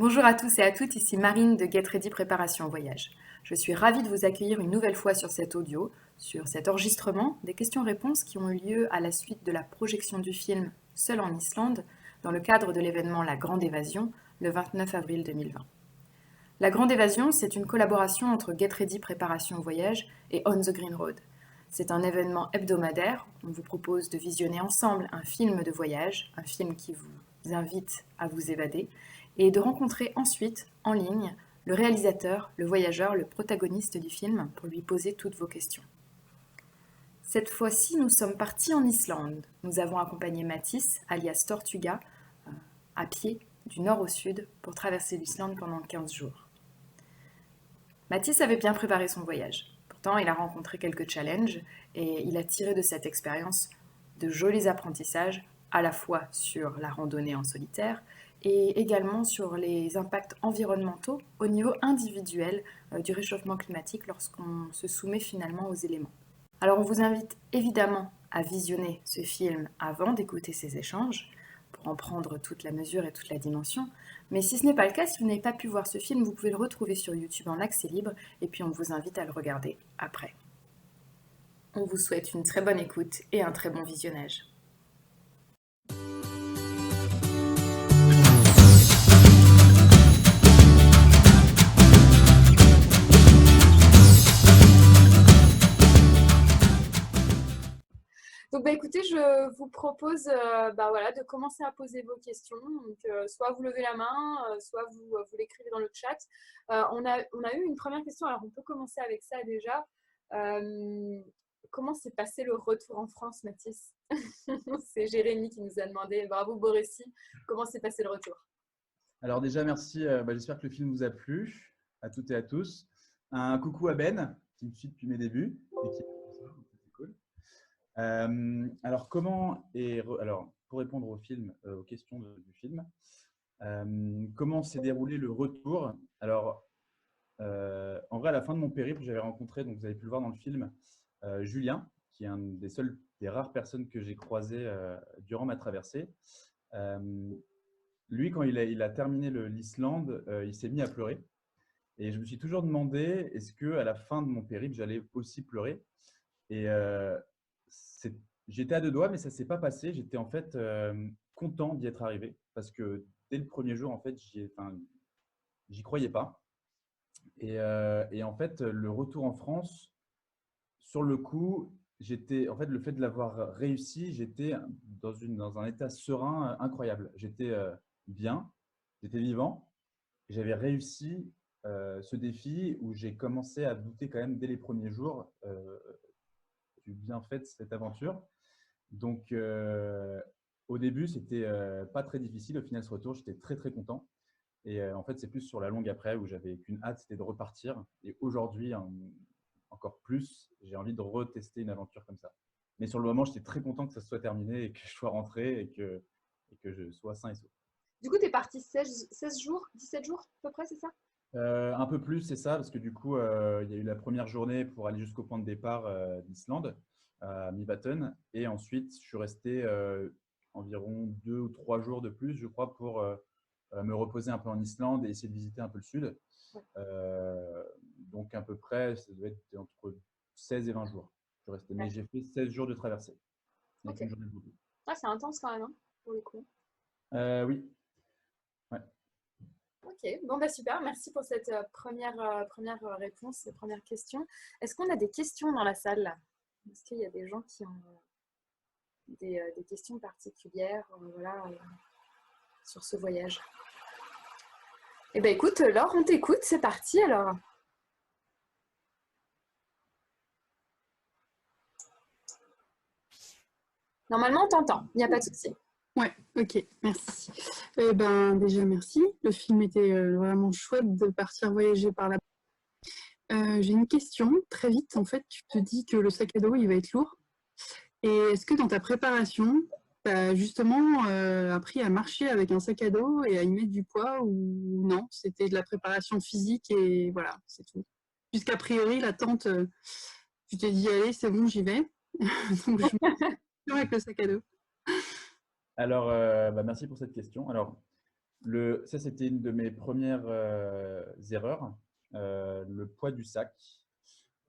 Bonjour à tous et à toutes, ici Marine de Get Ready Préparation au voyage. Je suis ravie de vous accueillir une nouvelle fois sur cet audio, sur cet enregistrement des questions-réponses qui ont eu lieu à la suite de la projection du film Seul en Islande dans le cadre de l'événement La Grande Évasion le 29 avril 2020. La Grande Évasion, c'est une collaboration entre Get Ready Préparation au voyage et On the Green Road. C'est un événement hebdomadaire. On vous propose de visionner ensemble un film de voyage, un film qui vous invite à vous évader, et de rencontrer ensuite, en ligne, le réalisateur, le voyageur, le protagoniste du film pour lui poser toutes vos questions. Cette fois-ci, nous sommes partis en Islande. Nous avons accompagné Mathis, alias Tortuga, à pied, du nord au sud, pour traverser l'Islande pendant 15 jours. Mathis avait bien préparé son voyage. Pourtant, il a rencontré quelques challenges et il a tiré de cette expérience de jolis apprentissages, à la fois sur la randonnée en solitaire et également sur les impacts environnementaux au niveau individuel du réchauffement climatique lorsqu'on se soumet finalement aux éléments. Alors on vous invite évidemment à visionner ce film avant d'écouter ces échanges, pour en prendre toute la mesure et toute la dimension. Mais si ce n'est pas le cas, si vous n'avez pas pu voir ce film, vous pouvez le retrouver sur YouTube en accès libre, et puis on vous invite à le regarder après. On vous souhaite une très bonne écoute et un très bon visionnage. Donc, écoutez, je vous propose de commencer à poser vos questions. Donc, soit vous levez la main, soit vous l'écrivez dans le chat. On a eu une première question, alors on peut commencer avec ça déjà. Comment s'est passé le retour en France, Mathis? C'est Jérémy qui nous a demandé. Bravo Borissi, comment s'est passé le retour? Alors déjà, merci. J'espère que le film vous a plu, à toutes et à tous. Un coucou à Ben, qui me suit depuis mes débuts. Et qui... C'est cool. Alors, pour répondre au film, aux questions du film, comment s'est déroulé le retour? Alors, en vrai, à la fin de mon périple, j'avais rencontré, donc vous avez pu le voir dans le film, Julien, qui est un des rares personnes que j'ai croisées durant ma traversée. Lui, quand il a terminé l'Islande, il s'est mis à pleurer. Et je me suis toujours demandé, est-ce qu'à la fin de mon périple, j'allais aussi pleurer? Et j'étais à deux doigts, mais ça ne s'est pas passé. J'étais en fait content d'y être arrivé parce que dès le premier jour, en fait, j'y croyais pas. Et en fait, le retour en France, sur le coup, en fait, le fait de l'avoir réussi, j'étais dans un état serein incroyable. J'étais bien, j'étais vivant. J'avais réussi ce défi où j'ai commencé à douter quand même dès les premiers jours du bienfait de cette aventure. Donc, au début, c'était pas très difficile. Au final, ce retour, j'étais très, très content. Et en fait, c'est plus sur la longue après où j'avais qu'une hâte, c'était de repartir. Et aujourd'hui, encore plus, j'ai envie de retester une aventure comme ça. Mais sur le moment, j'étais très content que ça soit terminé et que je sois rentré et que je sois sain et sauf. Du coup, tu es parti 16 jours, 17 jours à peu près, c'est ça? Un peu plus, c'est ça, parce que du coup, il y a eu la première journée pour aller jusqu'au point de départ d'Islande, à Mývatn. Et ensuite, je suis resté environ 2 ou 3 jours de plus, je crois, pour me reposer un peu en Islande et essayer de visiter un peu le sud. Donc, à peu près, ça devait être entre 16 et 20 jours. Je suis resté. Mais j'ai fait 16 jours de traversée, avec Ok. une journée de repos. Ah, c'est intense quand même, hein, pour le coup. Oui, ouais. Ok, bon super, merci pour cette première réponse, cette première question. Est-ce qu'on a des questions dans la salle là? Est-ce qu'il y a des gens qui ont des questions particulières sur ce voyage? Eh bien écoute, Laure, on t'écoute, c'est parti alors. Normalement, on t'entend, il n'y a pas de souci. Ouais, ok, merci. Déjà, merci. Le film était vraiment chouette de partir voyager par là. J'ai une question. Très vite, en fait, tu te dis que le sac à dos, il va être lourd. Et est-ce que dans ta préparation, tu as justement appris à marcher avec un sac à dos et à y mettre du poids ou non? C'était de la préparation physique et voilà, c'est tout. Puisqu'a priori, la tente, tu t'es dit, allez, c'est bon, j'y vais. Donc, je me avec le sac à dos. Alors, merci pour cette question. Alors, Ça, c'était une de mes premières erreurs, le poids du sac.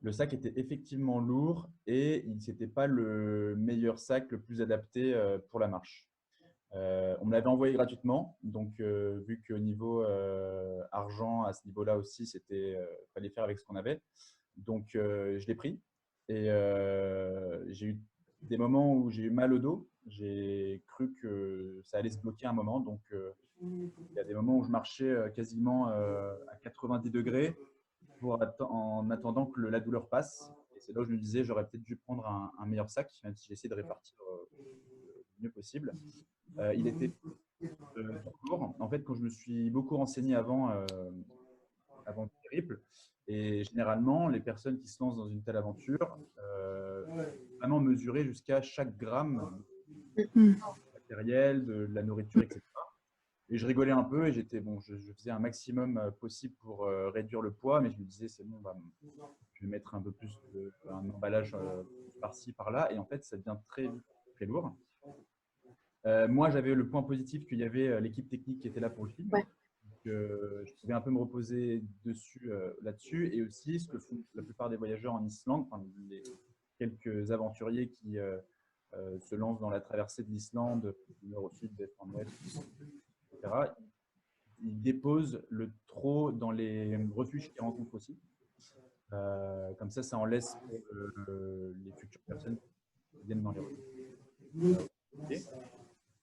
Le sac était effectivement lourd et il n'était pas le meilleur sac, le plus adapté pour la marche. On me l'avait envoyé gratuitement, donc vu qu'au niveau argent, à ce niveau-là aussi, fallait faire avec ce qu'on avait. Donc je l'ai pris et j'ai eu des moments où j'ai eu mal au dos. J'ai cru que ça allait se bloquer un moment. Donc il y a des moments où je marchais quasiment à 90 degrés en attendant que la douleur passe. Et c'est là où je me disais, j'aurais peut-être dû prendre un meilleur sac, même si j'essaie de répartir le mieux possible. Il était trop lourd. En fait, quand je me suis beaucoup renseigné avant le périple, et généralement, les personnes qui se lancent dans une telle aventure, vraiment mesurer jusqu'à chaque gramme Mm. matériel, de la nourriture, etc. Et je rigolais un peu et je faisais un maximum possible pour réduire le poids, mais je me disais, c'est bon, je vais mettre un peu plus un emballage par-ci, par-là. Et en fait, ça devient très vite très lourd. Moi, j'avais le point positif qu'il y avait l'équipe technique qui était là pour le film. Ouais. Donc, je pouvais un peu me reposer là-dessus. Et aussi, ce que font la plupart des voyageurs en Islande, enfin, les quelques aventuriers qui se lancent dans la traversée de l'Islande, du nord au sud, d'est en ouest, etc., ils déposent le trot dans les refuges qu'ils rencontrent aussi. Comme ça en laisse pour les futures personnes qui viennent dans les refuges.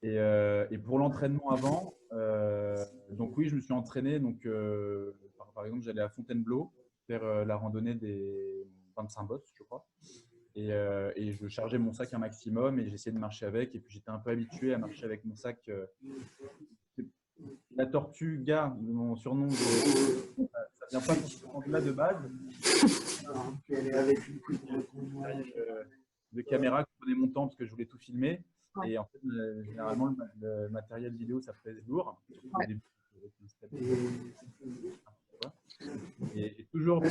Et pour l'entraînement avant, donc oui, je me suis entraîné. Donc, par exemple, j'allais à Fontainebleau faire la randonnée des 25 bosses, je crois. Et je chargeais mon sac un maximum et j'essayais de marcher avec. Et puis j'étais un peu habitué à marcher avec mon sac. La tortue gare, mon surnom, ça vient pas forcément de là de base. De caméra qui prenait mon temps parce que je voulais tout filmer. Ouais. Et en fait, généralement, le matériel vidéo, ça pèse lourd. Surtout au début, et toujours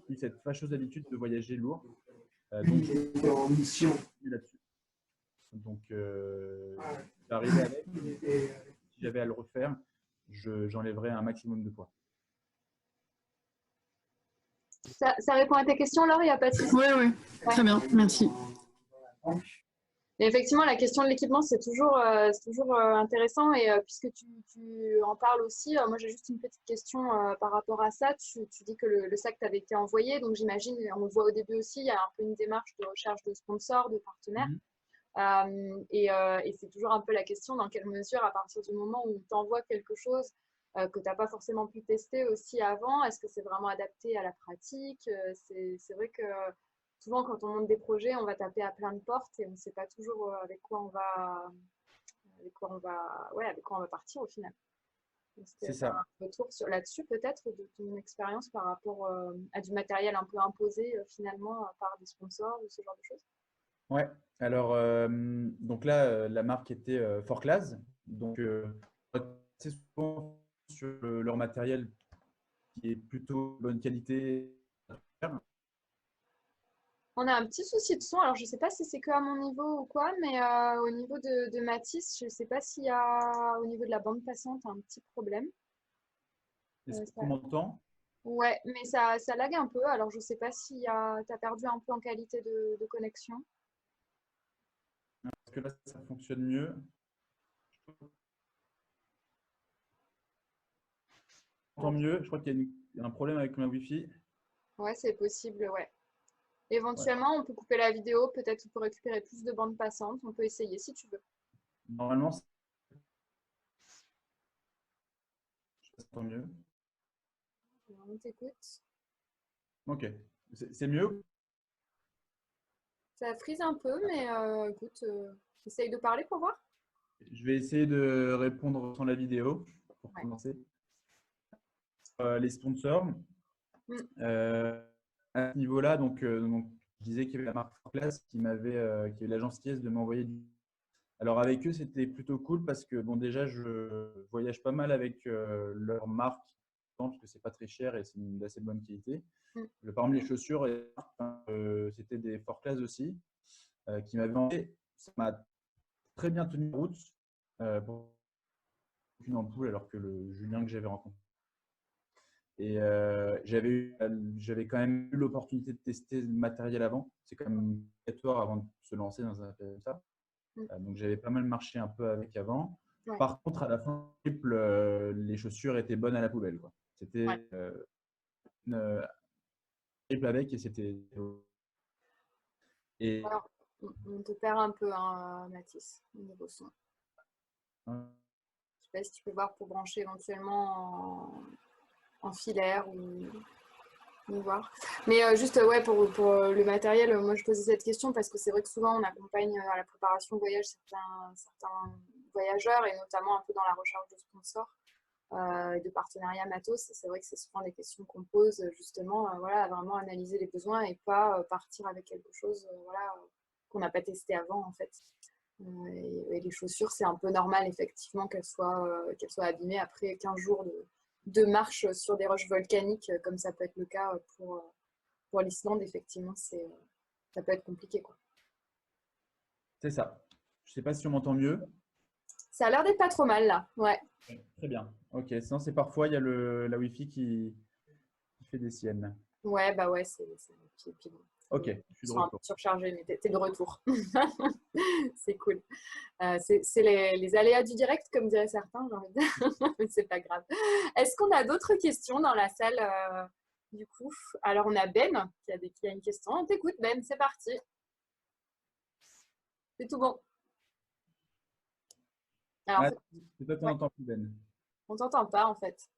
eu cette fâcheuse habitude de voyager lourd. Donc, en mission là-dessus. Donc, j'arrivais avec. Si j'avais à le refaire, j'enlèverais un maximum de poids. Ça répond à tes questions, Laure, il n'y a pas de souci. Oui, oui, très bien, merci. Et effectivement, la question de l'équipement, c'est toujours intéressant. Et puisque tu en parles aussi, moi j'ai juste une petite question par rapport à ça. Tu dis que le sac t'avait été envoyé, donc j'imagine, on le voit au début aussi, il y a un peu une démarche de recherche de sponsors, de partenaires. Et c'est toujours un peu la question dans quelle mesure, à partir du moment où on t'envoie quelque chose que tu n'as pas forcément pu tester aussi avant, est-ce que c'est vraiment adapté à la pratique? C'est vrai que souvent, quand on monte des projets, on va taper à plein de portes et on ne sait pas toujours avec quoi on va partir au final. C'est ça. Un retour là-dessus peut-être de ton expérience par rapport à du matériel un peu imposé finalement par des sponsors ou ce genre de choses. Ouais. Alors, donc là, la marque était Forclaz. Donc, c'est souvent sur leur matériel qui est plutôt de bonne qualité. On a un petit souci de son, alors je ne sais pas si c'est que à mon niveau ou quoi, mais au niveau de Mathis, je ne sais pas s'il y a au niveau de la bande passante un petit problème. Est-ce qu'on m'entend? Ouais, mais ça lag un peu, alors je ne sais pas si tu as perdu un peu en qualité de connexion. Est-ce que là, ça fonctionne mieux? Tant mieux, je crois qu'il y a un problème avec ma Wi-Fi. Ouais, c'est possible, ouais. Ouais. Éventuellement, on peut couper la vidéo, peut-être pour récupérer plus de bande passante. On peut essayer si tu veux. Normalement, tant mieux. On t'écoute. Ok, c'est mieux? Ça frise un peu, mais écoute, essaye de parler pour voir. Je vais essayer de répondre sans la vidéo pour commencer. Les sponsors. À ce niveau-là, donc, je disais qu'il y avait la marque Forclaz qui avait la gentillesse de m'envoyer du. Alors avec eux, c'était plutôt cool parce que bon, déjà, je voyage pas mal avec leur marque parce que c'est pas très cher et c'est d'assez bonne qualité. Par exemple, les chaussures, c'était des Forclaz aussi qui m'avaient envoyé. Ça m'a très bien tenu la route. aucune ampoule, alors que le Julien que j'avais rencontré. Et j'avais quand même eu l'opportunité de tester le matériel avant. C'est quand même obligatoire avant de se lancer dans un appel comme ça. Donc, j'avais pas mal marché un peu avec avant. Ouais. Par contre, à la fin, les chaussures étaient bonnes à la poubelle, quoi. C'était une triple avec et c'était. Et Alors, on te perd un peu, hein, Mathis, au niveau son. Je sais pas si tu peux voir pour brancher éventuellement en filaire ou voir. Mais juste, ouais, pour le matériel, moi je posais cette question parce que c'est vrai que souvent on accompagne à la préparation de voyage certains voyageurs et notamment un peu dans la recherche de sponsors et de partenariats matos. C'est vrai que c'est souvent des questions qu'on pose justement, voilà, à vraiment analyser les besoins et pas partir avec quelque chose voilà, qu'on n'a pas testé avant en fait. Et les chaussures, c'est un peu normal effectivement qu'elles soient abîmées après 15 jours de marche sur des roches volcaniques, comme ça peut être le cas pour l'Islande. Effectivement, ça peut être compliqué, quoi. c'est ça. Je ne sais pas si on m'entend mieux. Ça a l'air d'être pas trop mal là, ouais. Très bien. Ok. Sinon, c'est parfois, il y a la Wi-Fi qui fait des siennes. Ouais, bah ouais, puis bon, Ok, je suis de un peu retour. surchargé, mais t'es de retour. C'est cool. C'est les aléas du direct, comme diraient certains, j'ai envie de dire. Mais c'est pas grave. Est-ce qu'on a d'autres questions dans la salle du coup? Alors, on a Ben qui a une question. On t'écoute, Ben, c'est parti. C'est tout bon. Alors, Ah, c'est toi, tu ouais, n'entends plus, Ben. on t'entend pas en fait.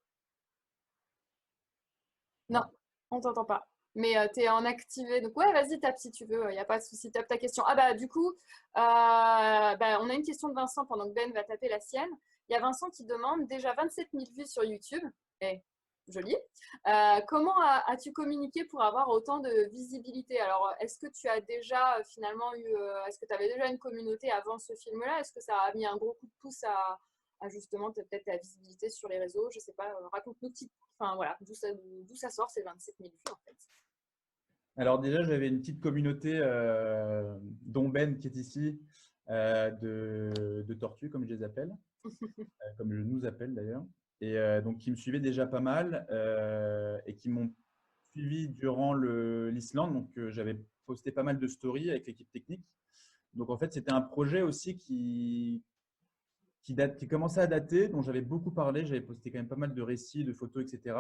Non, on t'entend pas. Mais tu es en activé. Donc, ouais, vas-y, tape si tu veux. Il n'y a pas de souci. Tape ta question. Ah, bah, du coup, bah, on a une question de Vincent pendant que Ben va taper la sienne. Il y a Vincent qui demande déjà 27 000 vues sur YouTube. Eh, joli. Comment as-tu communiqué pour avoir autant de visibilité? Alors, est-ce que tu as déjà finalement eu. Est-ce que tu avais déjà une communauté avant ce film-là? Est-ce que ça a mis un gros coup de pouce à justement peut-être ta visibilité sur les réseaux? Je sais pas. Raconte-nous enfin, voilà, d'où ça sort ces 27 000 vues en fait. Alors déjà, j'avais une petite communauté, dont Ben qui est ici, de tortues, comme je les appelle, comme je nous appelle d'ailleurs. Et donc, qui me suivaient déjà pas mal et qui m'ont suivi durant l'Islande. Donc, j'avais posté pas mal de stories avec l'équipe technique. Donc, en fait, c'était un projet aussi qui commençait à dater, dont j'avais beaucoup parlé. J'avais posté quand même pas mal de récits, de photos, etc.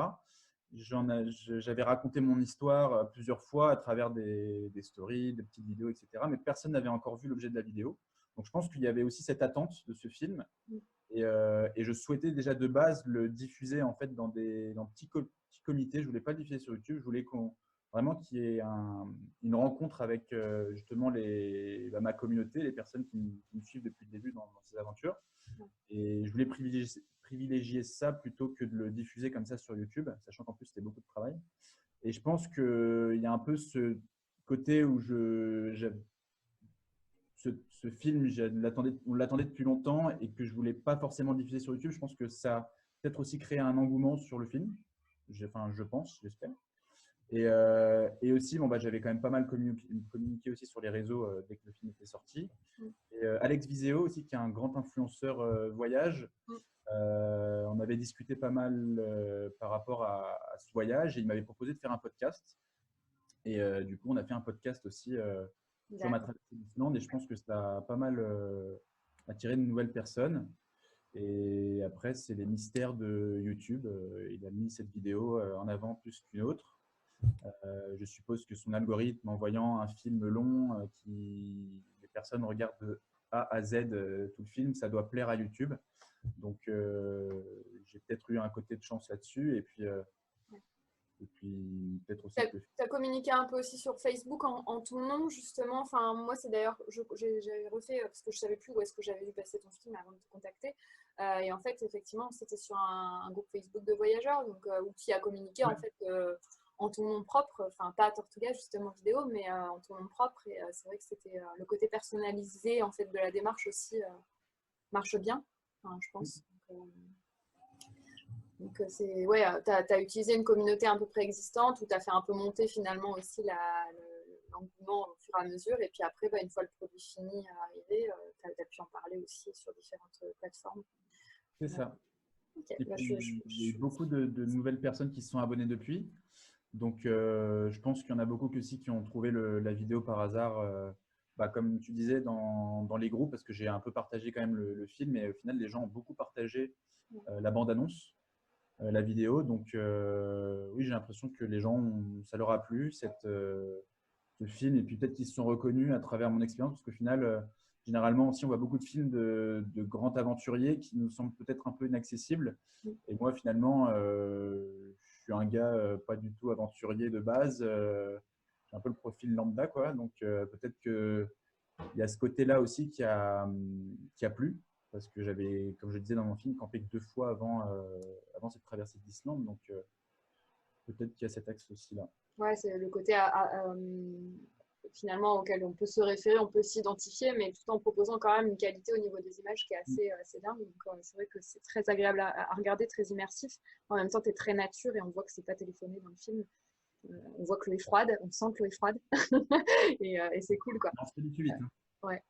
J'avais raconté mon histoire plusieurs fois à travers des stories, des petites vidéos, etc. Mais personne n'avait encore vu l'objet de la vidéo. Donc je pense qu'il y avait aussi cette attente de ce film. Et je souhaitais déjà de base le diffuser en fait dans petits comités. Je ne voulais pas le diffuser sur YouTube. Je voulais vraiment qu'il y ait une rencontre avec justement ma communauté, les personnes qui me suivent depuis le début dans ces aventures. Et je voulais privilégier ça plutôt que de le diffuser comme ça sur YouTube, sachant qu'en plus c'était beaucoup de travail. Et je pense qu'il y a un peu ce côté où ce film, on l'attendait depuis longtemps et que je voulais pas forcément diffuser sur YouTube. Je pense que ça a peut-être aussi créé un engouement sur le film. Enfin, je pense, j'espère. Et aussi, bon, bah, j'avais quand même pas mal communiqué aussi sur les réseaux dès que le film était sorti. Et Alex Viseo aussi, qui est un grand influenceur voyage. On avait discuté pas mal par rapport à ce voyage et il m'avait proposé de faire un podcast. Et du coup, on a fait un podcast aussi sur ma traversée d'Islande et je pense que ça a pas mal attiré de nouvelles personnes. Et après, c'est les mystères de YouTube. Il a mis cette vidéo en avant plus qu'une autre. Je suppose que son algorithme, en voyant un film long qui les personnes regardent de A à Z tout le film, ça doit plaire à YouTube. Donc, j'ai peut-être eu un côté de chance là-dessus. Et puis peut-être aussi que Tu as communiqué un peu aussi sur Facebook en ton nom, justement. Enfin, moi, c'est d'ailleurs, j'avais refait, parce que je ne savais plus où est-ce que j'avais vu passer ton film avant de te contacter. Et en fait, effectivement, c'était sur un groupe Facebook de voyageurs, donc, où tu as communiqué en fait en ton nom propre, enfin, pas à Tortuga, justement, vidéo, mais en ton nom propre. Et c'est vrai que c'était le côté personnalisé en fait, de la démarche aussi marche bien, enfin, je pense. Donc, ouais, tu as utilisé une communauté un peu préexistante où tu as fait un peu monter finalement aussi l'engouement au fur et à mesure. Et puis après, bah, une fois le produit fini arrivé, tu as pu en parler aussi sur différentes plateformes. c'est ça. Ok, Et bah, puis, il y a eu beaucoup de nouvelles personnes qui se sont abonnées depuis. Donc, je pense qu'il y en a beaucoup aussi qui ont trouvé la vidéo par hasard, comme tu disais, dans les groupes, parce que j'ai un peu partagé quand même le film, et au final, les gens ont beaucoup partagé la bande-annonce, la vidéo. Donc, oui, j'ai l'impression que les gens, ça leur a plu, ce film, et puis peut-être qu'ils se sont reconnus à travers mon expérience, parce qu'au final, généralement aussi, on voit beaucoup de films de grands aventuriers qui nous semblent peut-être un peu inaccessibles. Et moi, finalement, je suis un gars pas du tout aventurier de base. J'ai un peu le profil lambda, quoi. Donc, peut-être qu'il y a ce côté-là aussi qui a plu. Parce que j'avais, comme je disais dans mon film, campé que 2 fois avant cette traversée d'Islande. Donc, peut-être qu'il y a cet axe aussi là. Ouais, c'est le côté finalement auquel on peut se référer, on peut s'identifier, mais tout en proposant quand même une qualité au niveau des images qui est assez dingue. Donc, c'est vrai que c'est très agréable à regarder, très immersif. En même temps, tu es très nature et on voit que c'est pas téléphoné dans le film. On voit que l'eau est froide, on sent que l'eau est froide et c'est cool quoi. Non, c'est du vite, hein. Ouais.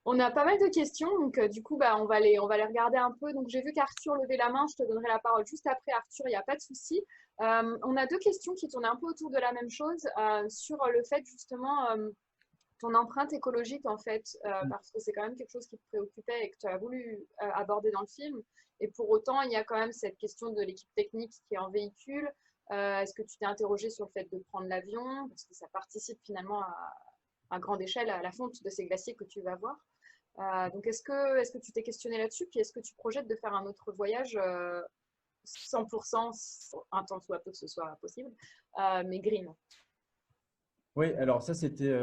On a pas mal de questions, donc du coup, bah, on va les regarder un peu. Donc, j'ai vu qu'Arthur levait la main, je te donnerai la parole juste après, Arthur, il n'y a pas de souci. On a deux questions qui tournent un peu autour de la même chose, sur le fait justement, ton empreinte écologique, en fait, parce que c'est quand même quelque chose qui te préoccupait et que tu as voulu aborder dans le film. Et pour autant, il y a quand même cette question de l'équipe technique qui est en véhicule. Est-ce que tu t'es interrogé sur le fait de prendre l'avion, parce que ça participe finalement à grande échelle à la fonte de ces glaciers que tu vas voir. Donc, est-ce que tu t'es questionné là-dessus? Puis, est-ce que tu projettes de faire un autre voyage 100%, un temps soit peu que ce soit possible, mais green? Oui, alors ça, c'était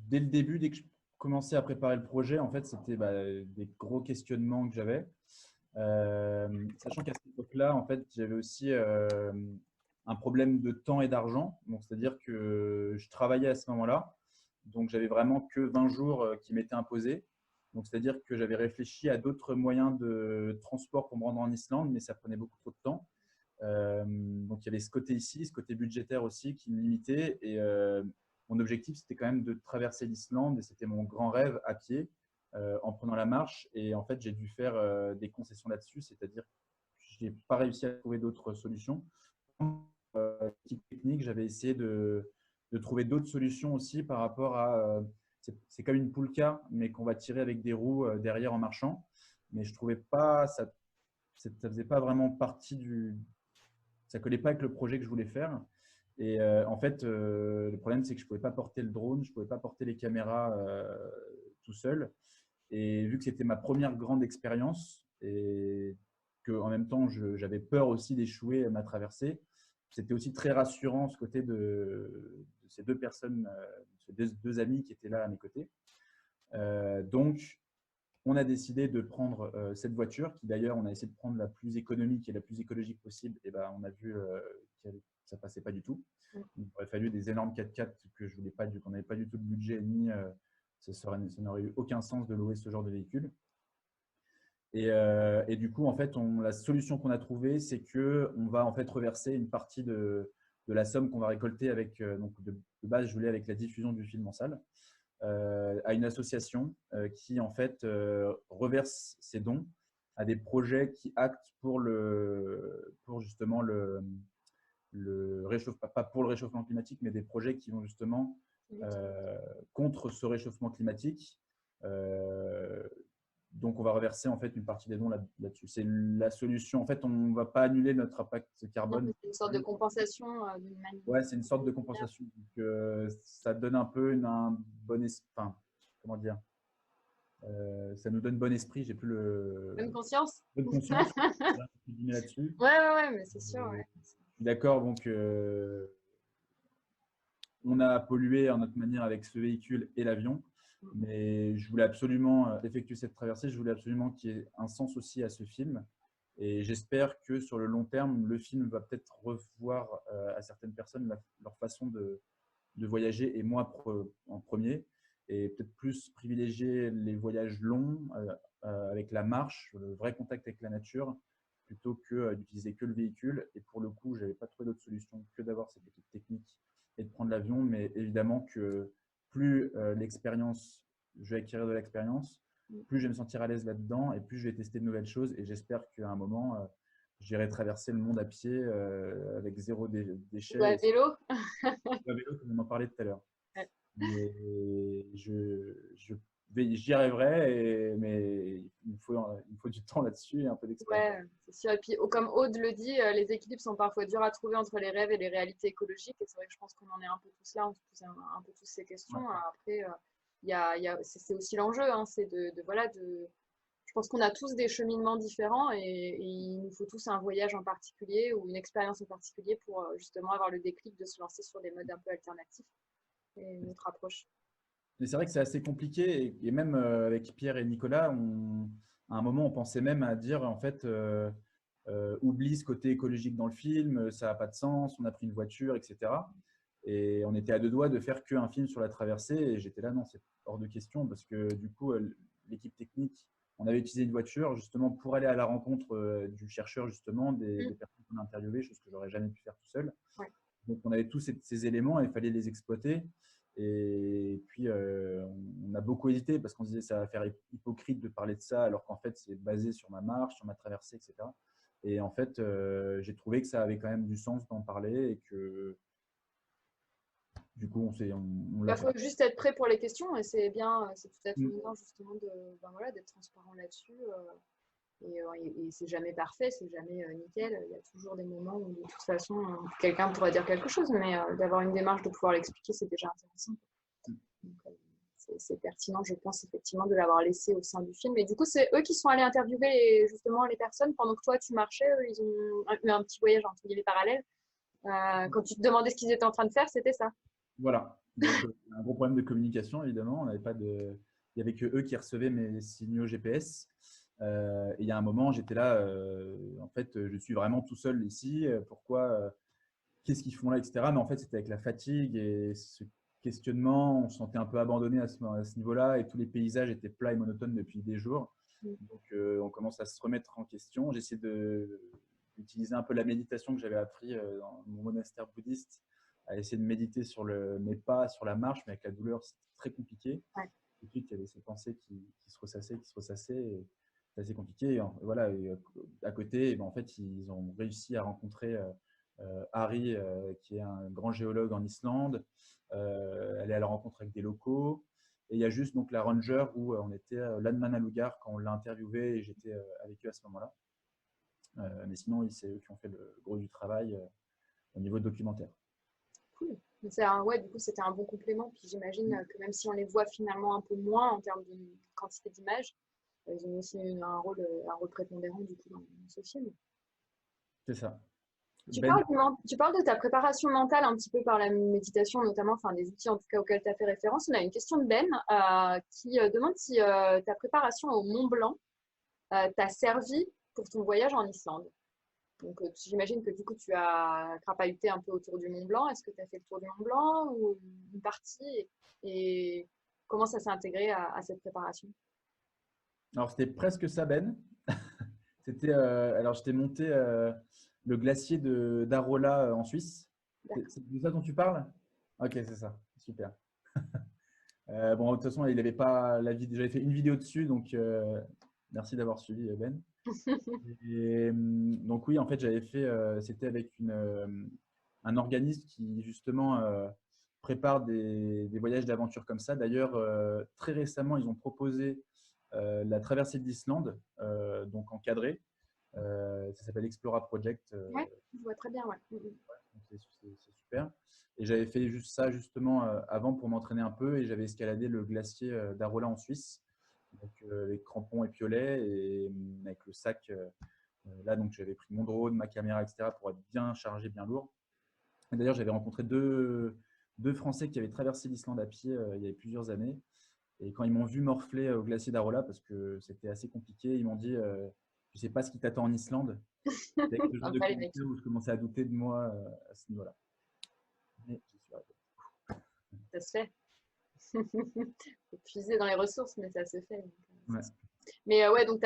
dès le début, dès que je commençais à préparer le projet, en fait, c'était des gros questionnements que j'avais. Sachant qu'à cette époque-là, en fait, j'avais aussi un problème de temps et d'argent. Donc, c'est-à-dire que je travaillais à ce moment-là. Donc, j'avais vraiment que 20 jours qui m'étaient imposés. Donc, c'est-à-dire que j'avais réfléchi à d'autres moyens de transport pour me rendre en Islande, mais ça prenait beaucoup trop de temps. Donc, il y avait ce côté ici, ce côté budgétaire aussi qui me limitait. Et mon objectif, c'était quand même de traverser l'Islande et c'était mon grand rêve à pied en prenant la marche. Et en fait, j'ai dû faire des concessions là-dessus, c'est-à-dire que je n'ai pas réussi à trouver d'autres solutions. Type technique, j'avais essayé de trouver d'autres solutions aussi par rapport à. C'est comme une poulka, mais qu'on va tirer avec des roues derrière en marchant. Mais je trouvais pas, ça faisait pas vraiment partie ça collait pas avec le projet que je voulais faire. Et en fait, le problème, c'est que je pouvais pas porter le drone, je pouvais pas porter les caméras tout seul. Et vu que c'était ma première grande expérience et que en même temps, j'avais peur aussi d'échouer à ma traversée, c'était aussi très rassurant ce côté de ces deux personnes, ces deux amis qui étaient là à mes côtés. Donc, on a décidé de prendre cette voiture, qui d'ailleurs, on a essayé de prendre la plus économique et la plus écologique possible. Et ben, on a vu que ça passait pas du tout. Il aurait fallu des énormes 4x4 que je voulais pas, qu'on n'avait pas du tout de budget, ni ça n'aurait eu aucun sens de louer ce genre de véhicule. Et du coup, en fait, la solution qu'on a trouvée, c'est que on va en fait reverser une partie de la somme qu'on va récolter avec, donc de base, je voulais avec la diffusion du film en salle, à une association qui en fait reverse ses dons à des projets qui actent pour justement le réchauffement, pas pour le réchauffement climatique, mais des projets qui vont justement contre ce réchauffement climatique. Donc, on va reverser en fait une partie des dons là-dessus. C'est la solution. En fait, on ne va pas annuler notre impact carbone. C'est une sorte de compensation d'une manière. Ouais, c'est une sorte de compensation. Donc, ça donne un peu un bon esprit. Enfin, comment dire, ça nous donne bon esprit. J'ai plus le. Bonne conscience? Bonne conscience. Là-dessus. Ouais, mais c'est sûr. Ouais. Je suis d'accord. Donc, on a pollué en notre manière avec ce véhicule et l'avion. Mais je voulais absolument effectuer cette traversée. Je voulais absolument qu'il y ait un sens aussi à ce film. Et j'espère que sur le long terme, le film va peut-être revoir à certaines personnes leur façon de voyager, et moi en premier, et peut-être plus privilégier les voyages longs avec la marche, le vrai contact avec la nature, plutôt que d'utiliser que le véhicule. Et pour le coup, je n'avais pas trouvé d'autre solution que d'avoir cette équipe technique et de prendre l'avion. Mais évidemment que plus je vais acquérir de l'expérience, plus je vais me sentir à l'aise là-dedans et plus je vais tester de nouvelles choses. Et j'espère qu'à un moment, j'irais traverser le monde à pied avec zéro Ou à déchet, vélo. à vélo, comme on en parlait tout à l'heure. Ouais. Mais j'y arriverai, mais il me faut du temps là-dessus et un peu d'expérience. Ouais, c'est sûr. Et puis, comme Aude le dit, les équilibres sont parfois durs à trouver entre les rêves et les réalités écologiques. Et c'est vrai que je pense qu'on en est un peu tous là, on se pose un peu tous ces questions. Ouais. Après, c'est aussi l'enjeu, hein, c'est voilà, je pense qu'on a tous des cheminements différents et il nous faut tous un voyage en particulier ou une expérience en particulier pour justement avoir le déclic de se lancer sur des modes un peu alternatifs et notre approche. Mais c'est vrai que c'est assez compliqué et même avec Pierre et Nicolas, à un moment, on pensait même à dire en fait, oublie ce côté écologique dans le film, ça n'a pas de sens, on a pris une voiture, etc. Et on était à deux doigts de faire qu'un film sur la traversée et j'étais là, non, c'est hors de question parce que du coup, l'équipe technique, on avait utilisé une voiture justement pour aller à la rencontre du chercheur, justement, des personnes qu'on a interviewées, chose que j'aurais jamais pu faire tout seul. Ouais. Donc, on avait tous ces éléments et il fallait les exploiter. Et puis, on a beaucoup hésité parce qu'on se disait ça va faire hypocrite de parler de ça alors qu'en fait, c'est basé sur ma marche, sur ma traversée, etc. Et en fait, j'ai trouvé que ça avait quand même du sens d'en parler et que du coup, on l'a Il fait. faut juste être prêt pour les questions et c'est bien, c'est tout à fait Mm. bien justement voilà, d'être transparent là-dessus. Et c'est jamais parfait, c'est jamais nickel. Il y a toujours des moments où de toute façon quelqu'un pourrait dire quelque chose, mais d'avoir une démarche de pouvoir l'expliquer, c'est déjà intéressant. Donc, c'est pertinent, je pense, effectivement, de l'avoir laissé au sein du film. Et du coup, c'est eux qui sont allés interviewer justement les personnes pendant que toi tu marchais. Eux, ils ont eu un petit voyage entre guillemets parallèle. Quand tu te demandais ce qu'ils étaient en train de faire, c'était ça. Voilà. Donc, un gros problème de communication, évidemment. On n'avait pas de... Il n'y avait que eux qui recevaient mes signaux GPS. Et il y a un moment, j'étais là, en fait, je suis vraiment tout seul ici. Pourquoi qu'est-ce qu'ils font là, etc. Mais en fait, c'était avec la fatigue et ce questionnement. On se sentait un peu abandonné à ce niveau-là et tous les paysages étaient plats et monotones depuis des jours. Donc, on commence à se remettre en question. J'essaie d'utiliser un peu la méditation que j'avais appris dans mon monastère bouddhiste, à essayer de méditer sur mes pas, sur la marche, mais avec la douleur, c'est très compliqué. Ouais. Et puis, il y avait ces pensées qui se ressassaient. Et c'est assez compliqué. Et, voilà, et à côté, et ben, en fait, ils ont réussi à rencontrer Harry, qui est un grand géologue en Islande. Elle est à la rencontre avec des locaux. Et il y a juste donc la Ranger où on était Landmanalugar quand on l'a interviewé et j'étais avec eux à ce moment-là. Mais sinon, oui, c'est eux qui ont fait le gros du travail au niveau documentaire. Cool. Ouais, du coup, c'était un bon complément. Puis j'imagine que même si on les voit finalement un peu moins en termes de quantité d'images, ils ont aussi un rôle prépondérant du coup dans ce film. C'est ça. Tu Ben, parles de ta préparation mentale un petit peu par la méditation, notamment, enfin des outils en tout cas auxquels tu as fait référence. On a une question de Ben qui demande si ta préparation au Mont Blanc t'a servi pour ton voyage en Islande. Donc j'imagine que du coup tu as crapahuté un peu autour du Mont Blanc. Est-ce que tu as fait le tour du Mont Blanc ou une partie et comment ça s'est intégré à cette préparation? alors, c'était presque ça, Ben. Alors, j'étais monté le glacier d'Arola en Suisse. D'accord. C'est de ça dont tu parles? Ok, c'est ça. Super. Bon, de toute façon, il avait pas j'avais fait une vidéo dessus, donc merci d'avoir suivi, Ben. Et, donc oui, en fait, j'avais fait, c'était avec un organisme qui justement prépare des voyages d'aventure comme ça. D'ailleurs, très récemment, ils ont proposé la traversée de l'Islande, donc encadrée. Ça s'appelle Explora Project. Ouais, je vois très bien, ouais. Donc c'est super. Et j'avais fait juste ça justement avant pour m'entraîner un peu et j'avais escaladé le glacier d'Arola en Suisse, donc avec crampons et piolets et avec le sac. Là, donc j'avais pris mon drone, ma caméra, etc. pour être bien chargé, bien lourd. Et d'ailleurs, j'avais rencontré deux Français qui avaient traversé l'Islande à pied il y a plusieurs années. Et quand ils m'ont vu morfler au glacier d'Arola, parce que c'était assez compliqué, ils m'ont dit je ne sais pas ce qui t'attend en Islande. Avec ce genre de Sympa les mecs. commentaires où je commençais à douter de moi à ce niveau-là. Mais j'y suis arrivé. Ça se fait. Faut puiser dans les ressources, mais ça se fait. Ouais. Mais ouais, donc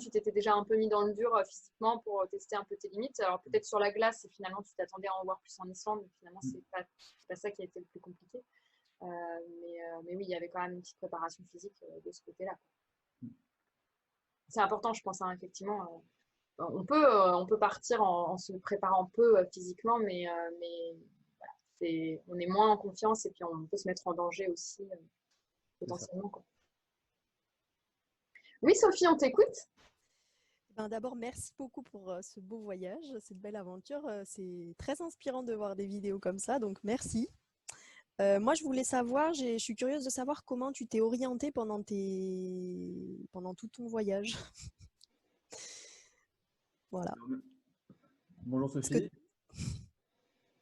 tu t'étais déjà un peu mis dans le dur physiquement pour tester un peu tes limites. Alors peut-être sur la glace, et finalement tu t'attendais à en voir plus en Islande, mais finalement c'est pas ça qui a été le plus compliqué. Mais oui, il y avait quand même une petite préparation physique de ce côté-là. C'est important, je pense, hein, effectivement. on peut partir en se préparant peu physiquement, mais on est moins en confiance et puis on peut se mettre en danger aussi C'est ça. potentiellement, quoi. Oui, Sophie, on t'écoute. Ben, d'abord, merci beaucoup pour ce beau voyage, cette belle aventure. C'est très inspirant de voir des vidéos comme ça, donc merci. Moi, je voulais savoir, je suis curieuse de savoir comment tu t'es orientée pendant tout ton voyage. Voilà. Bonjour Parce que Sophie,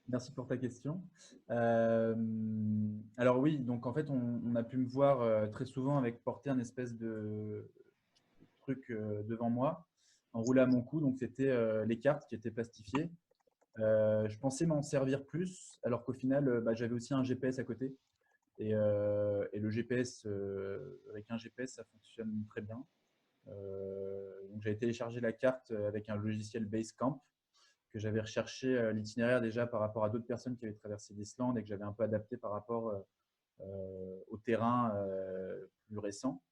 merci pour ta question. Alors oui, donc en fait, on a pu me voir très souvent avec porter un espèce de truc devant moi, enroulé à mon cou. Donc c'était les cartes qui étaient plastifiées. Je pensais m'en servir plus, alors qu'au final, bah, j'avais aussi un GPS à côté. Et le GPS, avec un GPS, ça fonctionne très bien. Donc j'avais téléchargé la carte avec un logiciel Basecamp que j'avais recherché l'itinéraire déjà par rapport à d'autres personnes qui avaient traversé l'Islande et que j'avais un peu adapté par rapport au terrain plus récent.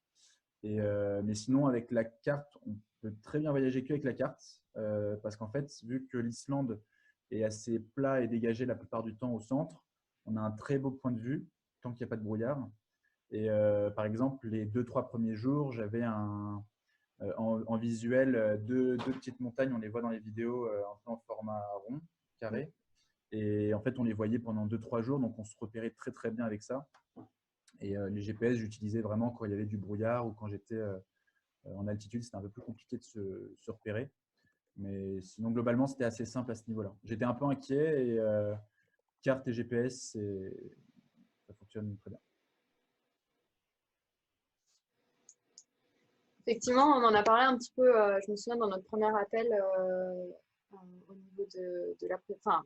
Mais sinon, avec la carte, on peut très bien voyager qu'avec la carte parce qu'en fait, vu que l'Islande est assez plat et dégagé la plupart du temps au centre, on a un très beau point de vue tant qu'il n'y a pas de brouillard. Et par exemple, les 2-3 premiers jours, j'avais en visuel deux petites montagnes, on les voit dans les vidéos un peu en format rond, carré. Et en fait, on les voyait pendant 2-3 jours, donc on se repérait très très bien avec ça. Et les GPS, j'utilisais vraiment quand il y avait du brouillard ou quand j'étais en altitude, c'était un peu plus compliqué de se repérer. Mais sinon, globalement, c'était assez simple à ce niveau-là. J'étais un peu inquiet et carte et GPS, ça fonctionne très bien. Effectivement, on en a parlé un petit peu, je me souviens, dans notre premier appel au niveau de la, enfin,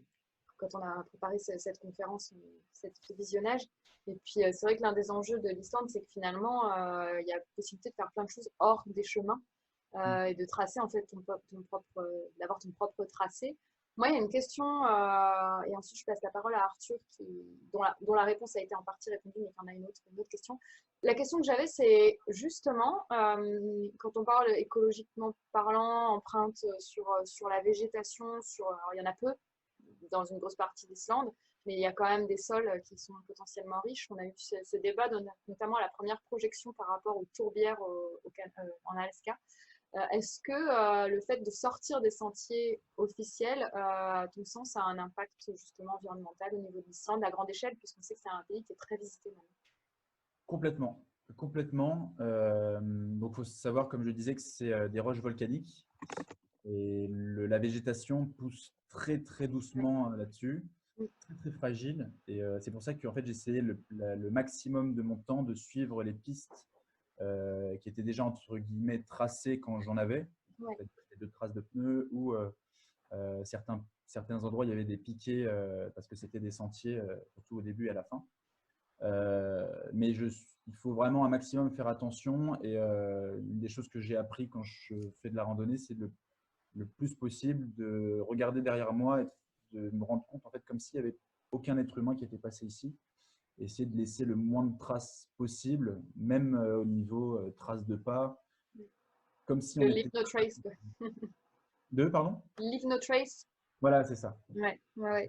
quand on a préparé cette conférence, ce visionnage. Et puis, c'est vrai que l'un des enjeux de l'Islande, c'est que finalement, il y a possibilité de faire plein de choses hors des chemins et de tracer, en fait, d'avoir ton propre tracé. Moi, il y a une question, et ensuite je passe la parole à Arthur, dont la réponse a été en partie répondue, mais il y en a une autre question. La question que j'avais, c'est justement, quand on parle écologiquement parlant, empreinte sur la végétation, alors il y en a peu dans une grosse partie d'Islande, mais il y a quand même des sols qui sont potentiellement riches. On a eu ce débat, notamment à la première projection par rapport aux tourbières en Alaska. Est-ce que le fait de sortir des sentiers officiels, à ton sens, a un impact justement environnemental au niveau de l'Islande à grande échelle, puisqu'on sait que c'est un pays qui est très visité maintenant? Complètement. Complètement. Donc, il faut savoir, comme je disais, que c'est des roches volcaniques et la végétation pousse très, très doucement là-dessus, très, très fragile. Et c'est pour ça que en fait, j'ai essayé le maximum de mon temps de suivre les pistes qui étaient déjà, entre guillemets, tracées quand j'en avais. Ouais. De traces de pneus ou certains endroits, il y avait des piquets parce que c'était des sentiers, surtout au début et à la fin. Mais il faut vraiment un maximum faire attention. Et une des choses que j'ai appris quand je fais de la randonnée, c'est le plus possible de regarder derrière moi et de me rendre compte, en fait, comme s'il n'y avait aucun être humain qui était passé ici. Essayer de laisser le moins de traces possible, même au niveau traces de pas, comme si Le on Leave était… No Trace. Deux, pardon? Leave No Trace. Voilà, c'est ça. Ouais, ouais, ouais.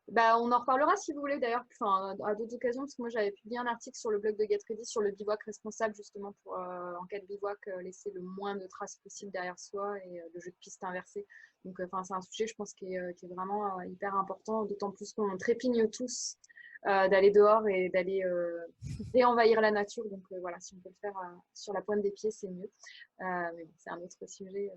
Bah, on en reparlera si vous voulez d'ailleurs, enfin, à d'autres occasions, parce que moi j'avais publié un article sur le blog de Get Ready sur le bivouac responsable, justement pour, en cas de bivouac, laisser le moins de traces possible derrière soi et le jeu de piste inversé. Donc, enfin, c'est un sujet, je pense, qui est vraiment hyper important, d'autant plus qu'on trépigne tous d'aller dehors et d'aller réenvahir la nature. Donc, voilà, si on peut le faire sur la pointe des pieds, c'est mieux. Mais bon, c'est un autre sujet.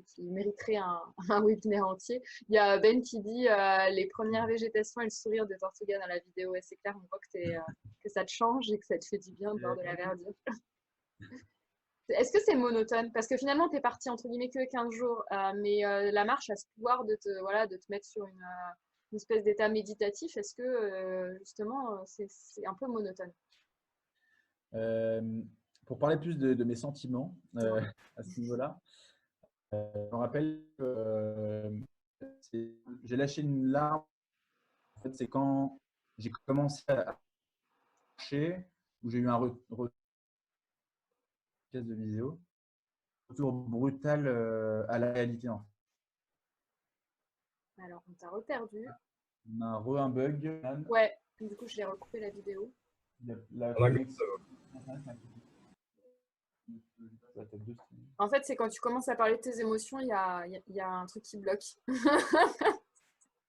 Qui mériterait un webinaire entier. Il y a Ben qui dit les premières végétations et le sourire de Tortuga dans la vidéo. Et c'est clair, on voit que ça te change et que ça te fait du bien de voir de la verdure. Est-ce que c'est monotone? Parce que finalement, tu es parti entre guillemets que 15 jours, mais la marche a ce pouvoir voilà, de te mettre sur une espèce d'état méditatif. Est-ce que justement, c'est un peu monotone? Pour parler plus de mes sentiments à ce niveau-là, je me rappelle que j'ai lâché une larme. En fait, c'est quand j'ai commencé à marcher, où j'ai eu un pièce de vidéo. retour brutal à la réalité. En fait. Alors, on t'a reperdu. On a un bug. Ouais, du coup, je l'ai recoupé la vidéo. La connexion. En fait, c'est quand tu commences à parler de tes émotions, il y a un truc qui bloque.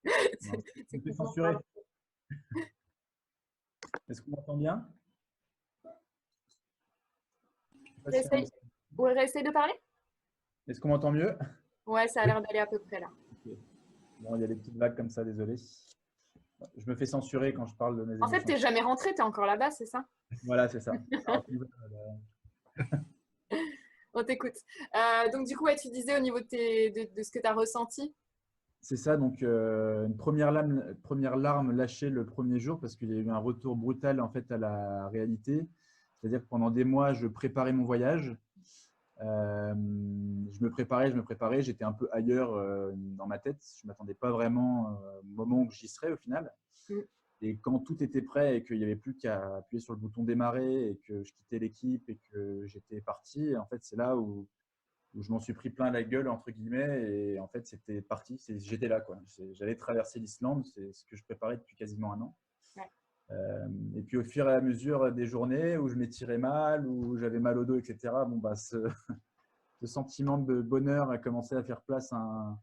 C'est censuré. Est-ce qu'on m'entend bien? Réessaye de parler? Est-ce qu'on m'entend mieux? Ouais, ça a l'air d'aller à peu près là. Okay. Bon, il y a des petites vagues comme ça, désolé. Je me fais censurer quand je parle de mes émotions. En fait, tu n'es jamais rentré, tu es encore là-bas, c'est ça? Voilà, c'est ça. On t'écoute. Donc, du coup, ouais, tu disais au niveau de ce que tu as ressenti. C'est ça, donc une première larme lâchée le premier jour parce qu'il y a eu un retour brutal en fait à la réalité. C'est-à-dire que pendant des mois, je préparais mon voyage. Je me préparais. J'étais un peu ailleurs dans ma tête. Je ne m'attendais pas vraiment au moment où j'y serais au final. Et quand tout était prêt et qu'il n'y avait plus qu'à appuyer sur le bouton démarrer et que je quittais l'équipe et que j'étais parti, en fait, c'est là où je m'en suis pris plein la gueule, entre guillemets. Et en fait, c'était parti. J'étais là, quoi. J'allais traverser l'Islande. C'est ce que je préparais depuis quasiment un an. Ouais. Et puis, au fur et à mesure des journées où je m'étirais mal, où j'avais mal au dos, etc., bon, bah, ce sentiment de bonheur a commencé à faire place à un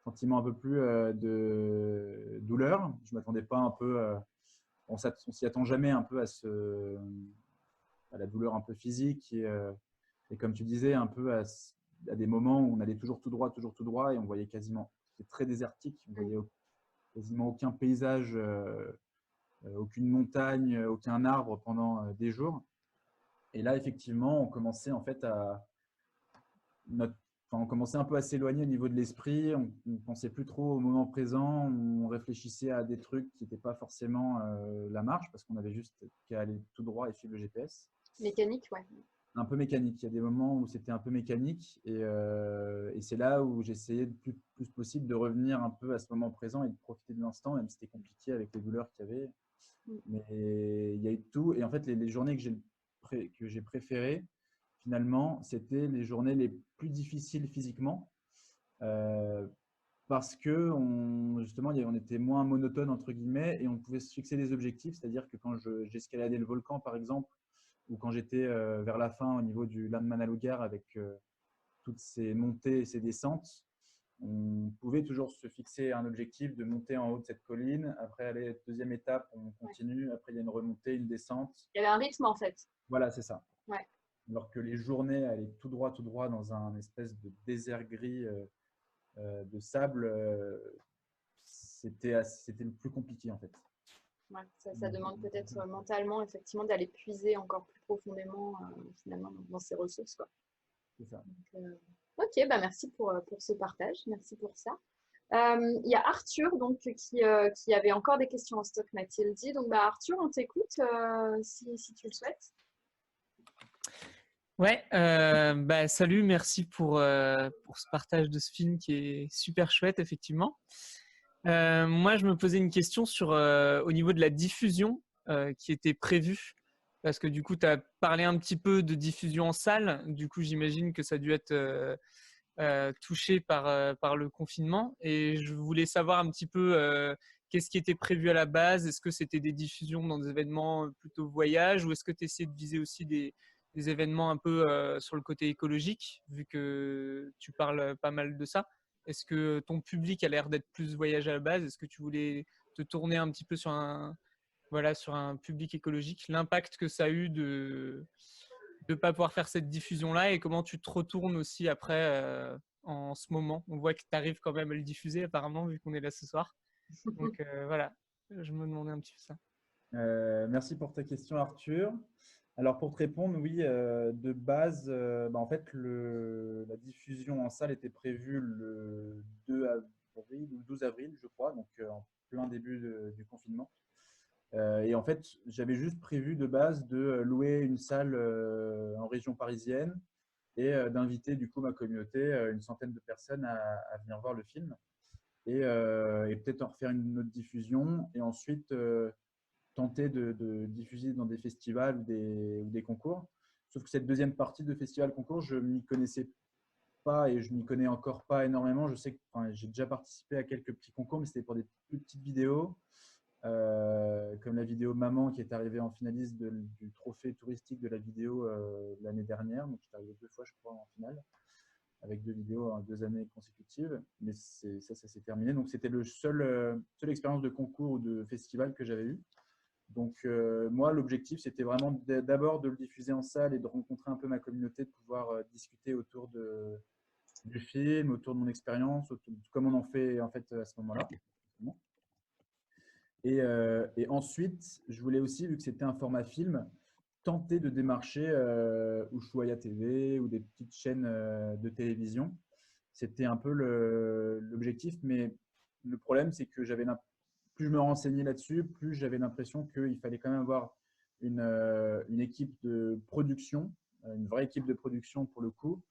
sentiment un peu plus de douleur. Je ne m'attendais pas un peu, on ne s'y attend jamais un peu à la douleur un peu physique et comme tu disais, un peu à des moments où on allait toujours tout droit et on voyait quasiment, c'était très désertique, on voyait quasiment aucun paysage, aucune montagne, aucun arbre pendant des jours. Et là, effectivement, on commençait en fait on commençait un peu à s'éloigner au niveau de l'esprit, on ne pensait plus trop au moment présent, on réfléchissait à des trucs qui n'étaient pas forcément la marche parce qu'on avait juste qu'à aller tout droit et suivre le GPS. Mécanique, ouais. Un peu mécanique. Il y a des moments où c'était un peu mécanique et c'est là où j'essayais le plus possible de revenir un peu à ce moment présent et de profiter de l'instant, même si c'était compliqué avec les douleurs qu'il y avait. Mais il y a eu tout. Et en fait, les journées que j'ai préférées, finalement, c'était les journées les plus difficiles physiquement parce que justement, on était moins monotone, entre guillemets, et on pouvait se fixer des objectifs. C'est-à-dire que quand j'escaladais le volcan, par exemple, ou quand j'étais vers la fin au niveau du Landmannalaugar avec toutes ces montées et ces descentes, on pouvait toujours se fixer un objectif de monter en haut de cette colline. Après, aller deuxième étape, on continue. Après, il y a une remontée, une descente. Il y avait un rythme en fait. Voilà, c'est ça. Ouais. Alors que les journées allaient tout droit dans un espèce de désert gris de sable, c'était le plus compliqué en fait. Ouais, ça demande peut-être mentalement effectivement d'aller puiser encore plus profondément finalement dans ses ressources, quoi. C'est ça. Donc, ok, bah merci pour ce partage, merci pour ça. Il y a Arthur donc qui avait encore des questions en stock, m'a-t-il dit. Donc bah Arthur, on t'écoute si tu le souhaites. Ouais, bah salut, merci pour ce partage de ce film qui est super chouette effectivement. Moi, je me posais une question sur au niveau de la diffusion qui était prévue, parce que du coup, tu as parlé un petit peu de diffusion en salle. Du coup, j'imagine que ça a dû être touché par le confinement. Et je voulais savoir un petit peu qu'est-ce qui était prévu à la base. Est-ce que c'était des diffusions dans des événements plutôt voyage, ou est-ce que tu essayais de viser aussi des événements un peu sur le côté écologique, vu que tu parles pas mal de ça? Est-ce que ton public a l'air d'être plus voyage à la base? Est-ce que tu voulais te tourner un petit peu sur un public écologique? L'impact que ça a eu de ne pas pouvoir faire cette diffusion-là, et comment tu te retournes aussi après en ce moment? On voit que tu arrives quand même à le diffuser apparemment, vu qu'on est là ce soir. Donc voilà, je me demandais un petit peu ça. Merci pour ta question, Arthur. Alors, pour te répondre, oui, de base, en fait, la diffusion en salle était prévue le 2 avril ou le 12 avril, je crois, donc en plein début du confinement. Et en fait, j'avais juste prévu de base de louer une salle en région parisienne et d'inviter du coup ma communauté, une centaine de personnes à venir voir le film et peut-être en refaire une autre diffusion et ensuite tenter de diffuser dans des festivals ou des concours. Sauf que cette deuxième partie de festival-concours, je m'y connaissais pas et je m'y connais encore pas énormément. Je sais que j'ai déjà participé à quelques petits concours, mais c'était pour des plus petites vidéos, comme la vidéo Maman qui est arrivée en finaliste du trophée touristique de la vidéo l'année dernière. Donc, j'étais arrivé 2 fois, je crois, en finale, avec 2 vidéos en 2 années consécutives. Mais ça s'est terminé. Donc, c'était le seule expérience de concours ou de festival que j'avais eue. Donc, moi, l'objectif, c'était vraiment d'abord de le diffuser en salle et de rencontrer un peu ma communauté, de pouvoir discuter autour du film, autour de mon expérience, comme on en fait en fait à ce moment-là. Et ensuite, je voulais aussi, vu que c'était un format film, tenter de démarcher Ushuaïa TV ou des petites chaînes de télévision. C'était un peu l'objectif, mais le problème, c'est que plus je me renseignais là-dessus, plus j'avais l'impression qu'il fallait quand même avoir une équipe de production, une vraie équipe de production pour le coup,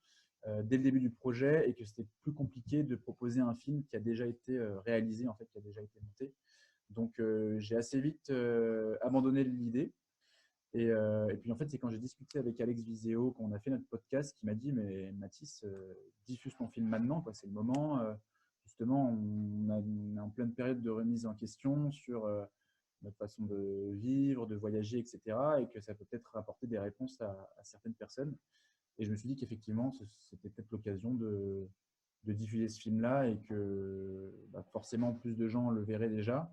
dès le début du projet, et que c'était plus compliqué de proposer un film qui a déjà été réalisé, en fait, qui a déjà été monté. Donc, j'ai assez vite abandonné l'idée. Et puis, en fait, c'est quand j'ai discuté avec Alex Viseo, quand on a fait notre podcast, qui m'a dit, mais Mathis, diffuse ton film maintenant, quoi, c'est le moment. Justement, on est en pleine période de remise en question sur notre façon de vivre, de voyager, etc. Et que ça peut peut-être apporter des réponses à certaines personnes. Et je me suis dit qu'effectivement, c'était peut-être l'occasion de diffuser ce film-là et que forcément, plus de gens le verraient déjà.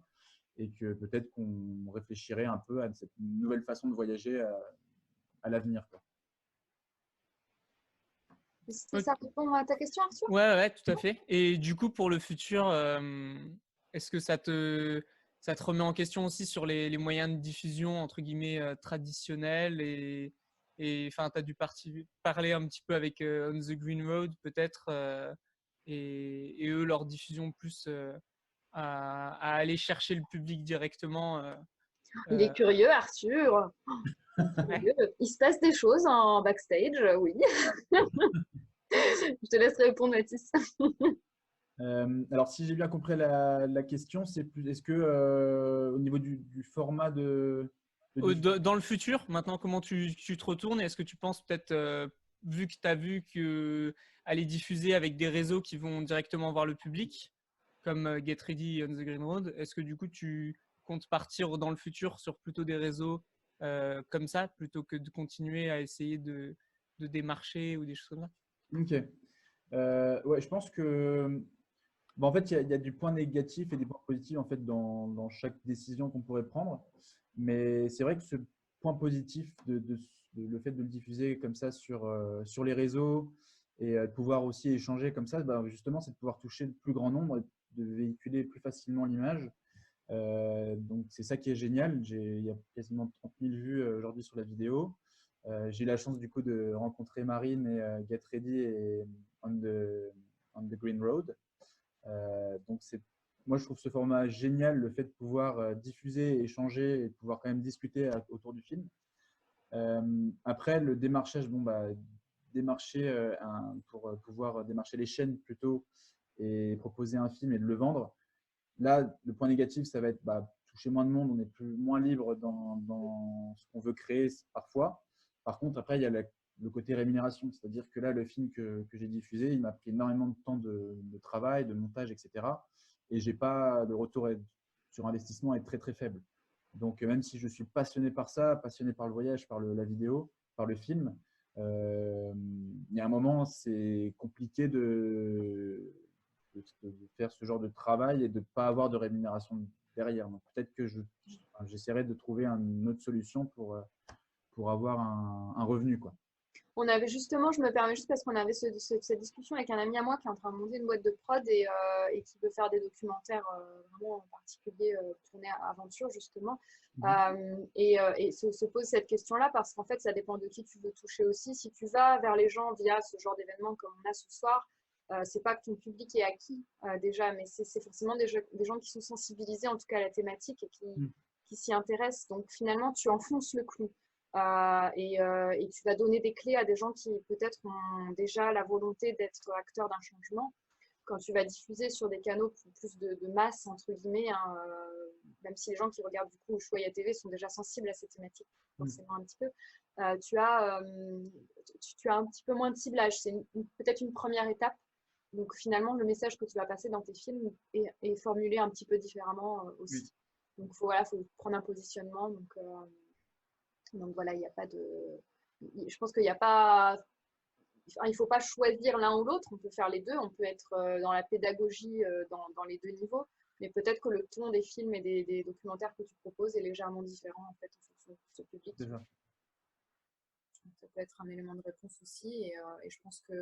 Et que peut-être qu'on réfléchirait un peu à cette nouvelle façon de voyager à l'avenir. Est-ce que ça répond à ta question, Arthur? Ouais, tout à fait. Et du coup, pour le futur, est-ce que ça te remet en question aussi sur les moyens de diffusion, entre guillemets, traditionnels et enfin, tu as dû parler un petit peu avec On the Green Road, peut-être, et eux, leur diffusion plus à aller chercher le public directement. Il est curieux, Arthur. Ouais. Il se passe des choses en backstage, oui. Je te laisse répondre, Mathis. Alors, si j'ai bien compris la question, c'est plus est-ce que au niveau du format de Dans le futur, maintenant, comment tu te retournes? Est-ce que tu penses peut-être, vu que tu as vu que aller diffuser avec des réseaux qui vont directement voir le public, comme Get Ready on the Green Road, est-ce que du coup tu comptes partir dans le futur sur plutôt des réseaux comme ça, plutôt que de continuer à essayer de démarcher ou des choses comme ça? Ok. Ouais, je pense que en fait, il y a du point négatif et des points positifs en fait, dans chaque décision qu'on pourrait prendre. Mais c'est vrai que ce point positif, le fait de le diffuser comme ça sur les réseaux et de pouvoir aussi échanger comme ça, justement, c'est de pouvoir toucher le plus grand nombre et de véhiculer plus facilement l'image. Donc, c'est ça qui est génial. Il y a quasiment 30 000 vues aujourd'hui sur la vidéo. J'ai eu la chance du coup de rencontrer Marine et Get Ready et On the Green Road. Donc, moi, je trouve ce format génial, le fait de pouvoir diffuser, échanger et de pouvoir quand même discuter autour du film. Après, le démarchage, démarcher pour pouvoir démarcher les chaînes plutôt et proposer un film et de le vendre. Là, le point négatif, ça va être toucher moins de monde, on est moins libre dans ce qu'on veut créer parfois. Par contre, après, il y a le côté rémunération, c'est-à-dire que là, le film que j'ai diffusé, il m'a pris énormément de temps de travail, de montage, etc. Et le retour sur investissement est très, très faible. Donc, même si je suis passionné par ça, passionné par le voyage, par la vidéo, par le film, il y a un moment, c'est compliqué de faire ce genre de travail et de ne pas avoir de rémunération derrière. Donc, peut-être que j'essaierai de trouver une autre solution pour avoir un revenu, quoi. On avait justement, je me permets juste parce qu'on avait cette discussion avec un ami à moi qui est en train de monter une boîte de prod et qui veut faire des documentaires vraiment en particulier tournés à aventure justement. Et se pose cette question-là parce qu'en fait, ça dépend de qui tu veux toucher aussi. Si tu vas vers les gens via ce genre d'événement comme on a ce soir, c'est pas que ton public est acquis déjà, mais c'est forcément des gens qui sont sensibilisés en tout cas à la thématique et qui s'y intéressent. Donc finalement, tu enfonces le clou. Et tu vas donner des clés à des gens qui peut-être ont déjà la volonté d'être acteurs d'un changement. Quand tu vas diffuser sur des canaux plus de masse, entre guillemets, même si les gens qui regardent du coup Ushuaïa TV sont déjà sensibles à ces thématiques, forcément un petit peu, tu as un petit peu moins de ciblage. C'est peut-être une première étape. Donc finalement, le message que tu vas passer dans tes films est formulé un petit peu différemment Oui, aussi. Donc voilà, faut prendre un positionnement. Donc voilà, il n'y a pas de. Je pense qu'il n'y a pas. Enfin, il ne faut pas choisir l'un ou l'autre. On peut faire les deux. On peut être dans la pédagogie dans les deux niveaux. Mais peut-être que le ton des films et des documentaires que tu proposes est légèrement différent en fait en fonction de ce public. c'est ça. Ça peut être un élément de réponse aussi. Et je pense que.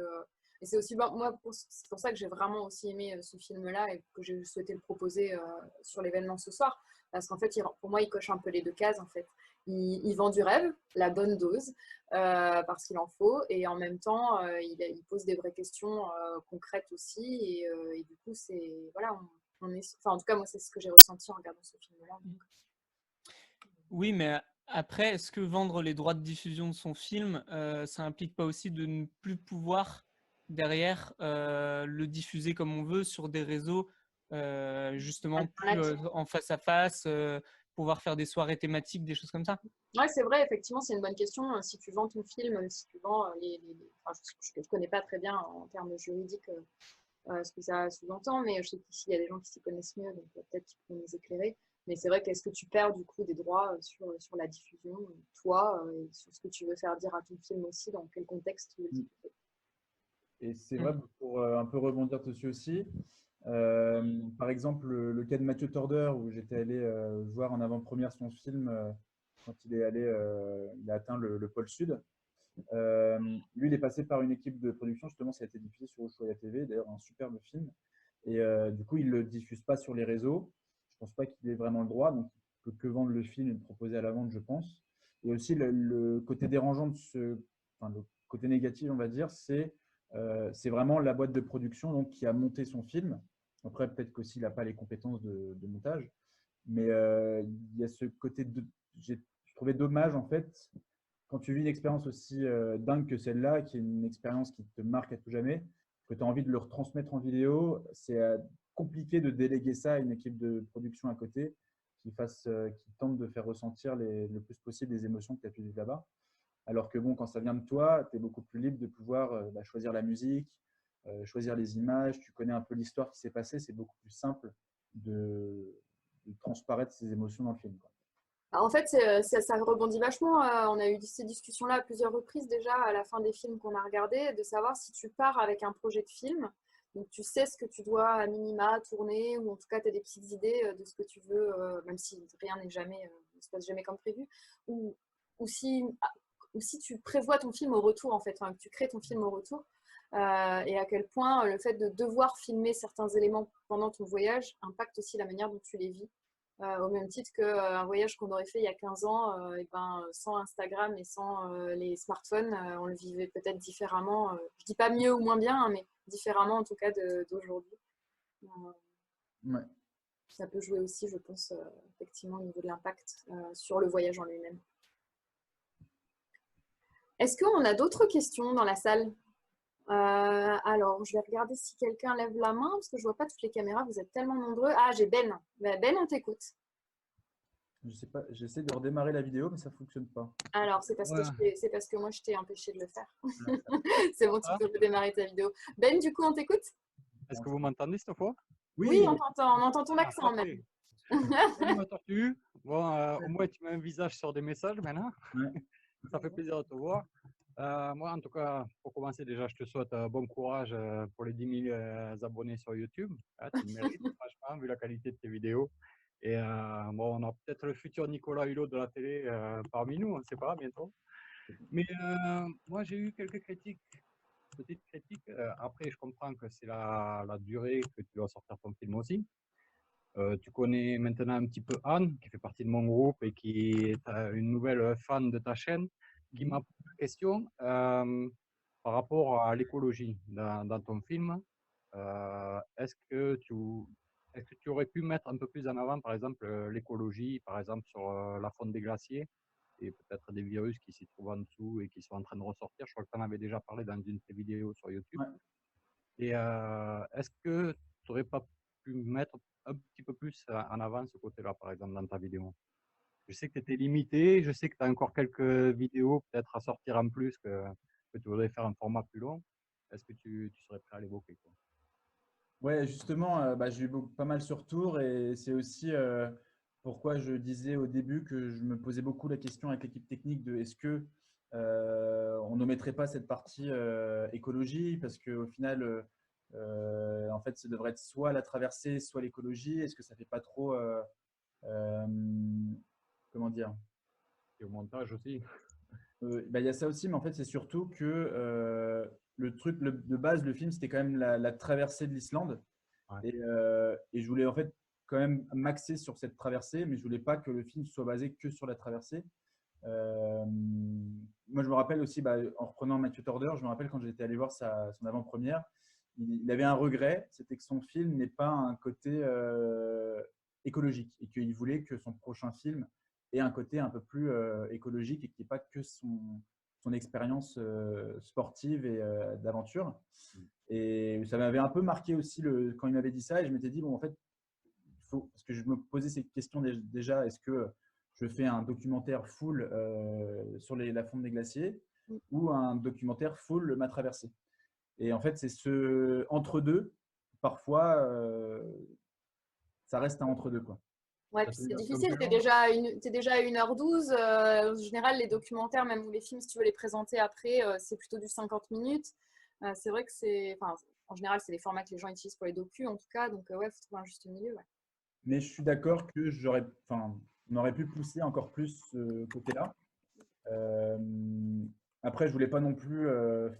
Et c'est aussi, moi, c'est pour ça que j'ai vraiment aussi aimé ce film-là et que j'ai souhaité le proposer sur l'événement ce soir. Parce qu'en fait, pour moi, il coche un peu les deux cases. En fait. Il vend du rêve, la bonne dose, parce qu'il en faut. Et en même temps, il pose des vraies questions concrètes aussi. Et du coup, c'est. Voilà, enfin, en tout cas, moi, c'est ce que j'ai ressenti en regardant ce film-là. Oui, mais après, est-ce que vendre les droits de diffusion de son film, ça implique pas aussi de ne plus pouvoir derrière le diffuser comme on veut sur des réseaux justement plus en face à face, pouvoir faire des soirées thématiques, des choses comme ça? Ouais, c'est vrai, effectivement, c'est une bonne question. Si tu vends ton film, si tu vends enfin, je ne connais pas très bien en termes juridiques ce que ça sous-entend, mais je sais qu'ici, il y a des gens qui s'y connaissent mieux, donc peut-être qu'ils pourront nous éclairer. Mais c'est vrai qu'est-ce que tu perds du coup des droits sur la diffusion, toi, et sur ce que tu veux faire dire à ton film aussi, dans quel contexte tu veux le Mm. diffuser. Et c'est vrai, pour un peu rebondir dessus aussi, par exemple, le cas de Mathieu Torder, où j'étais allé voir en avant-première son film quand il a atteint le pôle Sud. Lui, il est passé par une équipe de production, justement, ça a été diffusé sur Ushuaïa TV, d'ailleurs, un superbe film. Et du coup, il ne le diffuse pas sur les réseaux. Je ne pense pas qu'il ait vraiment le droit, donc il ne peut que vendre le film et le proposer à la vente, je pense. Et aussi, le côté dérangeant enfin, le côté négatif, on va dire, c'est vraiment la boîte de production donc, qui a monté son film. Après, peut-être qu'aussi, il n'a pas les compétences de montage. Mais il y a ce côté je trouvais dommage, en fait, quand tu vis une expérience aussi dingue que celle-là, qui est une expérience qui te marque à tout jamais, que tu as envie de le retransmettre en vidéo, c'est compliqué de déléguer ça à une équipe de production à côté qui tente de faire ressentir le plus possible les émotions que tu as pu vivre là-bas. Alors que bon, quand ça vient de toi, tu es beaucoup plus libre de pouvoir choisir la musique, choisir les images, tu connais un peu l'histoire qui s'est passée, c'est beaucoup plus simple de transparaître ces émotions dans le film, quoi. Alors, en fait, ça rebondit vachement. On a eu ces discussions-là à plusieurs reprises déjà à la fin des films qu'on a regardés, de savoir si tu pars avec un projet de film, donc tu sais ce que tu dois à minima tourner, ou en tout cas tu as des petites idées de ce que tu veux, même si rien ne se passe jamais comme prévu, ou, ou, si, ou si tu prévois ton film au retour, en fait, enfin, que tu crées ton film au retour, et à quel point le fait de devoir filmer certains éléments pendant ton voyage impacte aussi la manière dont tu les vis. Au même titre qu'un voyage qu'on aurait fait il y a 15 ans, et ben, sans Instagram et sans les smartphones, on le vivait peut-être différemment. Je dis pas mieux ou moins bien, hein, mais différemment en tout cas d'aujourd'hui. Euh, Ouais. Ça peut jouer aussi, je pense, effectivement au niveau de l'impact sur le voyage en lui-même. Est-ce qu'on a d'autres questions dans la salle? Alors, je vais regarder si quelqu'un lève la main, parce que je vois pas toutes les caméras, vous êtes tellement nombreux. Ah, j'ai Ben. Ben, on t'écoute. Je sais pas, j'essaie de redémarrer la vidéo, mais ça ne fonctionne pas. Alors, c'est parce, Ouais. c'est parce que moi, je t'ai empêché de le faire. Ouais, C'est bon, tu Ah, peux redémarrer ta vidéo. Ben, du coup, on t'écoute? est-ce que vous m'entendez cette fois? Oui, Oui, on entend ton Ah, accent même. parfait. Salut ma tortue. Bon, au moins tu mets un visage sur des messages maintenant. ouais. Ça fait plaisir de te voir. Moi, en tout cas, pour commencer, déjà, je te souhaite bon courage pour les 10 000 abonnés sur YouTube. Ah, tu le mérites, franchement, vu la qualité de tes vidéos. Et bon, on a peut-être le futur Nicolas Hulot de la télé parmi nous, on ne sait pas, bientôt. Mais moi, j'ai eu quelques critiques, petites critiques. Après, je comprends que c'est la durée que tu dois sortir ton film aussi. Tu connais maintenant un petit peu Anne, qui fait partie de mon groupe et qui est une nouvelle fan de ta chaîne, qui m'a posé une question par rapport à l'écologie dans ton film. Est-ce que tu aurais pu mettre un peu plus en avant, par exemple, l'écologie, par exemple, sur la fonte des glaciers et peut-être des virus qui s'y trouvent en dessous et qui sont en train de ressortir? Je crois que tu en avais déjà parlé dans une de tes vidéos sur YouTube. Ouais. Et est-ce que tu n'aurais pas pu mettre un petit peu plus en avant ce côté-là, par exemple, dans ta vidéo? Je sais que tu étais limité, je sais que tu as encore quelques vidéos peut-être à sortir en plus que tu voudrais faire un format plus long. Est-ce que tu serais prêt à l'évoquer, quoi? Ouais, justement, j'ai eu pas mal ce retour et c'est aussi pourquoi je disais au début que je me posais beaucoup la question avec l'équipe technique de est-ce que on n'omettrait pas cette partie écologie parce qu'au final, en fait, ça devrait être soit la traversée, soit l'écologie. Est-ce que ça fait pas trop, euh, comment dire? Et au montage aussi. Il y a ça aussi, mais en fait, c'est surtout que le truc de base, le film, c'était quand même la traversée de l'Islande. Ouais. Et je voulais en fait quand même m'axer sur cette traversée, mais je voulais pas que le film soit basé que sur la traversée. Euh, Moi, je me rappelle aussi, en reprenant Matthew Torder, je me rappelle quand j'étais allé voir son avant-première, il avait un regret, c'était que son film n'ait pas un côté écologique et qu'il voulait que son prochain film ait un côté un peu plus écologique et qu'il n'y ait pas que son expérience sportive et d'aventure. Et ça m'avait un peu marqué aussi quand il m'avait dit ça. Et je m'étais dit, bon, en fait, parce que je me posais ces questions déjà, est-ce que je fais un documentaire full sur la fonte des glaciers ou un documentaire full ma traversée? Et en fait, c'est ce entre-deux. Parfois, ça reste un entre-deux, quoi. Ouais, Ça puis fait une c'est version difficile, plus longue. t'es déjà à 1h12. En général, les documentaires, même ou les films, si tu veux les présenter après, c'est plutôt du 50 minutes. C'est vrai que enfin, en général, c'est les formats que les gens utilisent pour les docus, en tout cas. Donc, ouais, il faut trouver un juste milieu. Ouais. Mais je suis d'accord que on aurait pu pousser encore plus ce côté-là. Euh, Après, je voulais pas non plus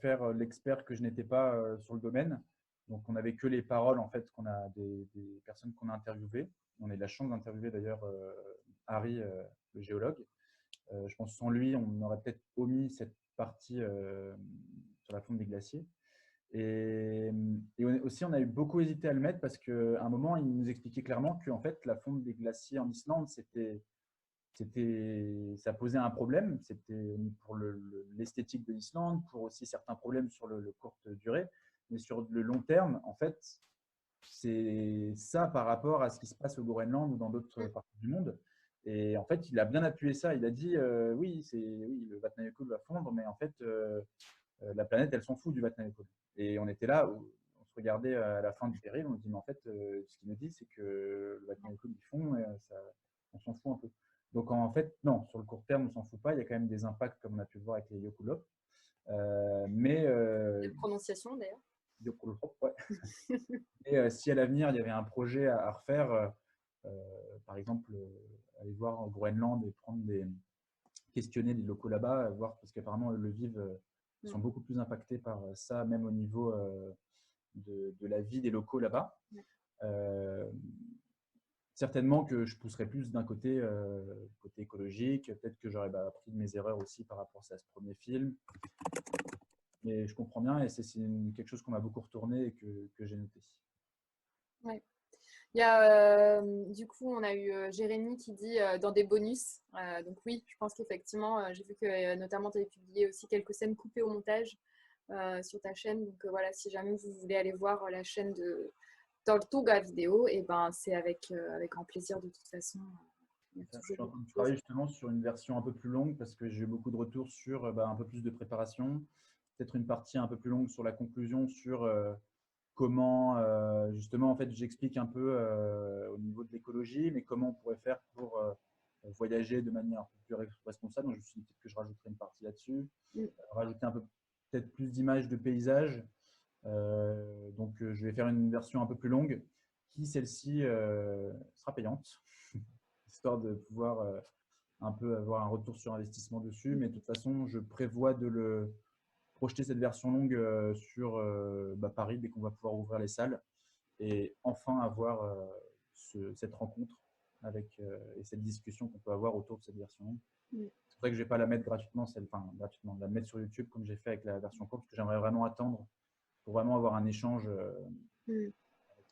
faire l'expert que je n'étais pas sur le domaine. Donc, on n'avait que les paroles en fait qu'on a des personnes qu'on a interviewées. On a eu la chance d'interviewer d'ailleurs Harry, le géologue. Je pense que sans lui, on aurait peut-être omis cette partie sur la fonte des glaciers. Et aussi, on a eu beaucoup hésité à le mettre parce qu'à un moment, il nous expliquait clairement que en fait, la fonte des glaciers en Islande, ça posait un problème. C'était pour l'esthétique de l'Islande, pour aussi certains problèmes sur le courte durée. Mais sur le long terme, en fait, c'est ça par rapport à ce qui se passe au Groenland ou dans d'autres parties du monde. Et en fait, il a bien appuyé ça. Il a dit oui, le Vatnajökull va fondre, mais en fait, la planète, elle s'en fout du Vatnajökull. Et on était là, on se regardait à la fin du périple, on se dit, mais en fait, ce qu'il nous dit, c'est que le Vatnajökull, il fond, et on s'en fout un peu. Donc en fait, non, sur le court terme, on ne s'en fout pas. Il y a quand même des impacts, comme on a pu le voir avec les Yokullop. Mais Quelle prononciation d'ailleurs? Yokullop, ouais. Et si à l'avenir, il y avait un projet à refaire, par exemple, aller voir au Groenland et questionner les locaux là-bas, voir, parce qu'apparemment, eux le vivent, ils sont beaucoup plus impactés par ça, même au niveau de la vie des locaux là-bas. Certainement que je pousserais plus d'un côté, côté écologique. Peut-être que j'aurais appris de mes erreurs aussi par rapport à ce premier film. Mais je comprends bien et c'est quelque chose qu'on m'a beaucoup retourné et que j'ai noté. Ouais. Il y a, du coup, on a eu Jérémy qui dit dans des bonus. Donc oui, je pense qu'effectivement, j'ai vu que notamment tu avais publié aussi quelques scènes coupées au montage sur ta chaîne. Donc voilà, si jamais vous voulez aller voir la chaîne de Tortuga Vidéo, et ben c'est avec grand plaisir de toute façon. Il y a Je toujours suis en train beaucoup de de travailler choses. justement sur une version un peu plus longue parce que j'ai eu beaucoup de retours sur un peu plus de préparation. Peut-être une partie un peu plus longue sur la conclusion, sur comment justement en fait j'explique un peu au niveau de l'écologie, mais comment on pourrait faire pour voyager de manière un peu plus responsable. Donc je me suis dit peut-être que je rajouterai une partie là-dessus, rajouter un peu peut-être plus d'images de paysages. Donc je vais faire une version un peu plus longue qui celle-ci sera payante, histoire de pouvoir un peu avoir un retour sur investissement dessus. Mais de toute façon, je prévois de le projeter cette version longue sur Paris dès qu'on va pouvoir ouvrir les salles et enfin avoir cette rencontre avec et cette discussion qu'on peut avoir autour de cette version longue. C'est pour ça que je ne vais pas la mettre gratuitement, gratuitement, la mettre sur YouTube comme j'ai fait avec la version courte, parce que j'aimerais vraiment attendre pour vraiment avoir un échange. Et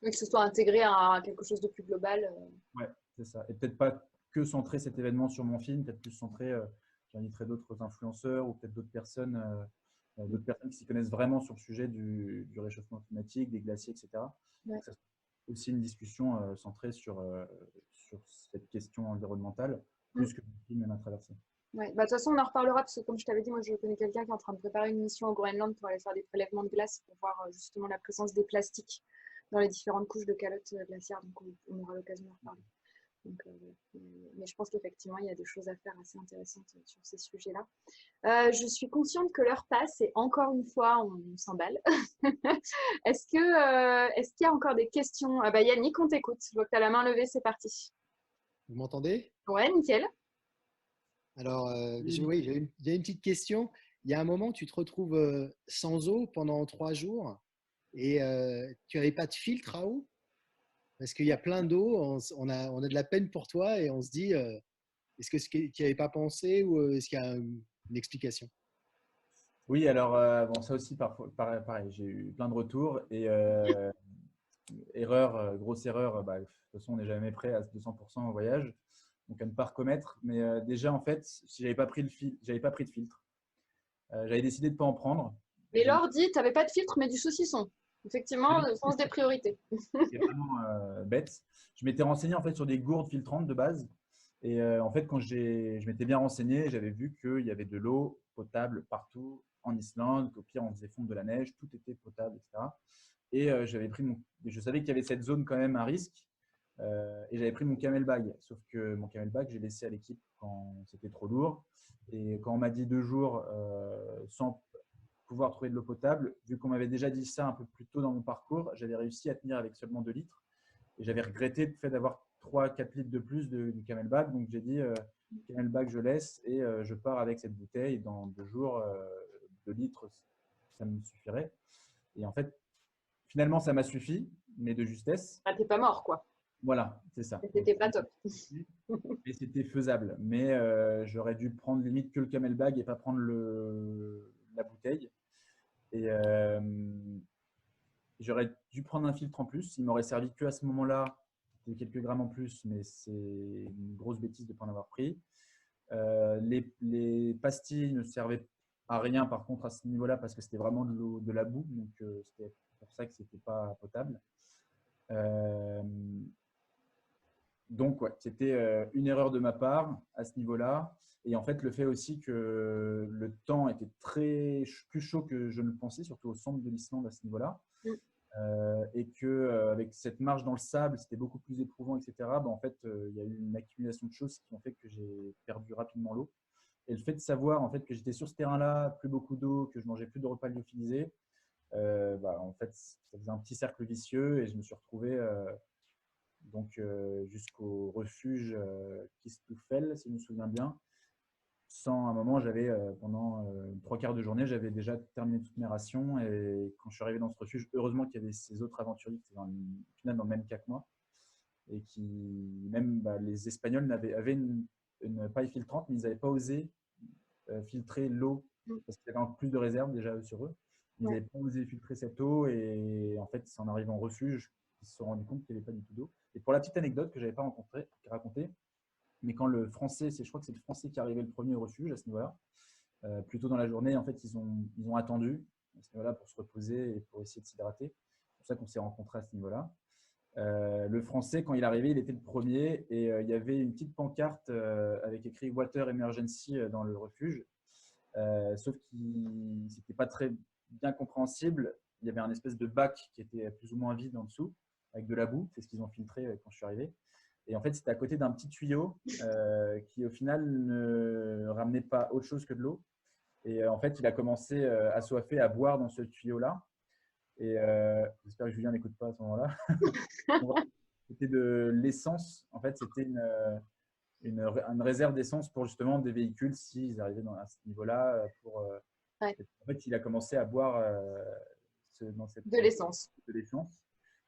que ce soit intégré à quelque chose de plus global. Ouais, c'est ça. Et peut-être pas que centrer cet événement sur mon film, peut-être plus centrer, j'inviterai d'autres influenceurs ou peut-être d'autres personnes qui s'y connaissent vraiment sur le sujet du réchauffement climatique, des glaciers, etc. Ouais. Donc, ça sera aussi une discussion centrée sur cette question environnementale plus que le film même à traverser. Ouais. Bah, de toute façon, on en reparlera parce que, comme je t'avais dit, moi, je connais quelqu'un qui est en train de préparer une mission au Groenland pour aller faire des prélèvements de glace pour voir justement la présence des plastiques dans les différentes couches de calotte glaciaire. Donc, on aura l'occasion d'en reparler. Donc, mais je pense qu'effectivement, il y a des choses à faire assez intéressantes sur ces sujets-là. Je suis consciente que l'heure passe et encore une fois, on s'emballe. Est-ce qu'il y a encore des questions? Ah bah, Yannick, on t'écoute. Je vois que tu as la main levée, c'est parti. Vous m'entendez? Ouais, nickel. Alors, oui, j'ai une petite question. Il y a un moment, tu te retrouves sans eau pendant 3 jours et tu n'avais pas de filtre à eau parce qu'il y a plein d'eau. On a de la peine pour toi et on se dit, est-ce que tu n'y avais pas pensé ou est-ce qu'il y a une explication? Oui, alors, bon, ça aussi, parfois, pareil, j'ai eu plein de retours et grosse erreur, bah, de toute façon, on n'est jamais prêt à 200% au voyage, donc à ne pas recommettre. Mais déjà, en fait, si j'avais pas pris j'avais pas pris de filtre. J'avais décidé de ne pas en prendre. Mais Laure dit, tu n'avais pas de filtre, mais du saucisson. Effectivement, le sens des priorités. C'est vraiment bête. Je m'étais renseigné en fait sur des gourdes filtrantes de base. Et en fait, quand je m'étais bien renseigné, j'avais vu qu'il y avait de l'eau potable partout en Islande, qu'au pire, on faisait fondre de la neige, tout était potable, etc. Et je savais qu'il y avait cette zone quand même à risque. Et j'avais pris mon camelbag. Sauf que mon camelbag, j'ai laissé à l'équipe quand c'était trop lourd. Et quand on m'a dit 2 jours sans pouvoir trouver de l'eau potable, vu qu'on m'avait déjà dit ça un peu plus tôt dans mon parcours, j'avais réussi à tenir avec seulement 2 litres. Et j'avais regretté le fait d'avoir 3-4 litres de plus du camelbag. Donc j'ai dit, camelbag, je laisse et je pars avec cette bouteille. Dans 2 jours, 2 litres, ça me suffirait. Et en fait, finalement, ça m'a suffi, mais de justesse. Ah, t'es pas mort, quoi. Voilà, c'est ça. C'était pas top. Mais c'était faisable. Mais j'aurais dû prendre limite que le camelbag et pas prendre la bouteille. Et j'aurais dû prendre un filtre en plus. Il m'aurait servi que à ce moment-là, quelques grammes en plus, mais c'est une grosse bêtise de ne pas en avoir pris. Les pastilles ne servaient à rien par contre à ce niveau-là parce que c'était vraiment de la boue. Donc c'était pour ça que c'était pas potable. Donc, ouais, c'était une erreur de ma part à ce niveau-là. Et en fait, le fait aussi que le temps était plus chaud que je ne le pensais, surtout au centre de l'Islande à ce niveau-là. Et qu'avec cette marche dans le sable, c'était beaucoup plus éprouvant, etc. Bah, en fait, il y a eu une accumulation de choses qui ont fait que j'ai perdu rapidement l'eau. Et le fait de savoir en fait, que j'étais sur ce terrain-là, plus beaucoup d'eau, que je mangeais plus de repas lyophilisés, bah, en fait, ça faisait un petit cercle vicieux et je me suis retrouvé donc jusqu'au refuge Kistufell, si je me souviens bien. À un moment, j'avais pendant 3/4 de journée, j'avais déjà terminé toutes mes rations. Et quand je suis arrivé dans ce refuge, heureusement qu'il y avait ces autres aventuriers qui étaient au final dans le même cas que moi. Et qui, même les Espagnols avaient une paille filtrante, mais ils n'avaient pas osé filtrer l'eau parce qu'il y avait plus de réserves déjà sur eux. Ils n'avaient pas osé filtrer cette eau. Et en fait, c'est en arrivant au refuge qu'ils se sont rendus compte qu'il n'y avait pas du tout d'eau. Et pour la petite anecdote que je n'avais pas racontée, mais quand je crois que c'est le Français qui est arrivé le premier au refuge à ce niveau-là, plus tôt dans la journée, en fait, ils ont attendu à ce niveau-là pour se reposer et pour essayer de s'hydrater. C'est pour ça qu'on s'est rencontrés à ce niveau-là. Le Français, quand il est arrivé, il était le premier et il y avait une petite pancarte avec écrit Water Emergency dans le refuge. Sauf que c'était pas très bien compréhensible. Il y avait un espèce de bac qui était plus ou moins vide en dessous avec de la boue. C'est ce qu'ils ont filtré quand je suis arrivé. Et en fait, c'était à côté d'un petit tuyau qui, au final, ne ramenait pas autre chose que de l'eau. Et en fait, il a commencé assoiffé à boire dans ce tuyau-là. Et j'espère que Julien n'écoute pas à ce moment-là. C'était de l'essence. En fait, c'était une réserve d'essence pour justement des véhicules s'ils arrivaient à ce niveau-là. En fait, il a commencé à boire de l'essence.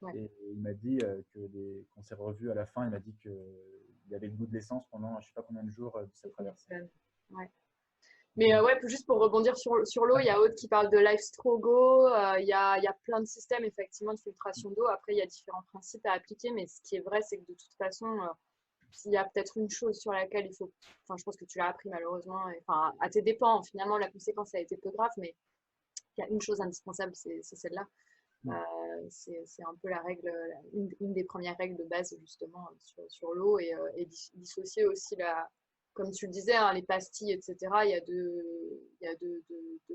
Ouais. Et il m'a dit qu'on s'est revus à la fin, il m'a dit qu'il y avait le goût de l'essence pendant je ne sais pas combien de jours de cette traversée. Ouais. Mais juste pour rebondir sur l'eau, il y a Aude qui parle de LifeStrogo, il y a plein de systèmes effectivement de filtration d'eau. Après, il y a différents principes à appliquer, mais ce qui est vrai, c'est que de toute façon, il y a peut-être une chose sur laquelle il faut, enfin, je pense que tu l'as appris malheureusement, enfin, à tes dépens, finalement, la conséquence a été peu grave, mais il y a une chose indispensable, c'est celle-là. C'est un peu la règle, une des premières règles de base justement sur l'eau et dissocier aussi comme tu le disais, hein, les pastilles, etc., il y a deux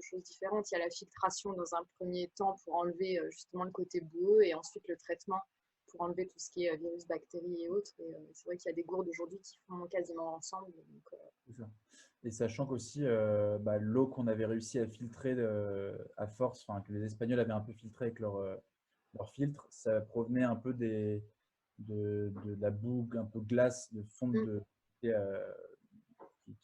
choses différentes. Il y a la filtration dans un premier temps pour enlever justement le côté boueux et ensuite le traitement pour enlever tout ce qui est virus, bactéries et autres. Et c'est vrai qu'il y a des gourdes aujourd'hui qui font quasiment ensemble. Donc, C'est ça. Et sachant qu'aussi, l'eau qu'on avait réussi à filtrer à force, enfin que les Espagnols avaient un peu filtré avec leur filtre, ça provenait un peu de la boue un peu glace de fonte qui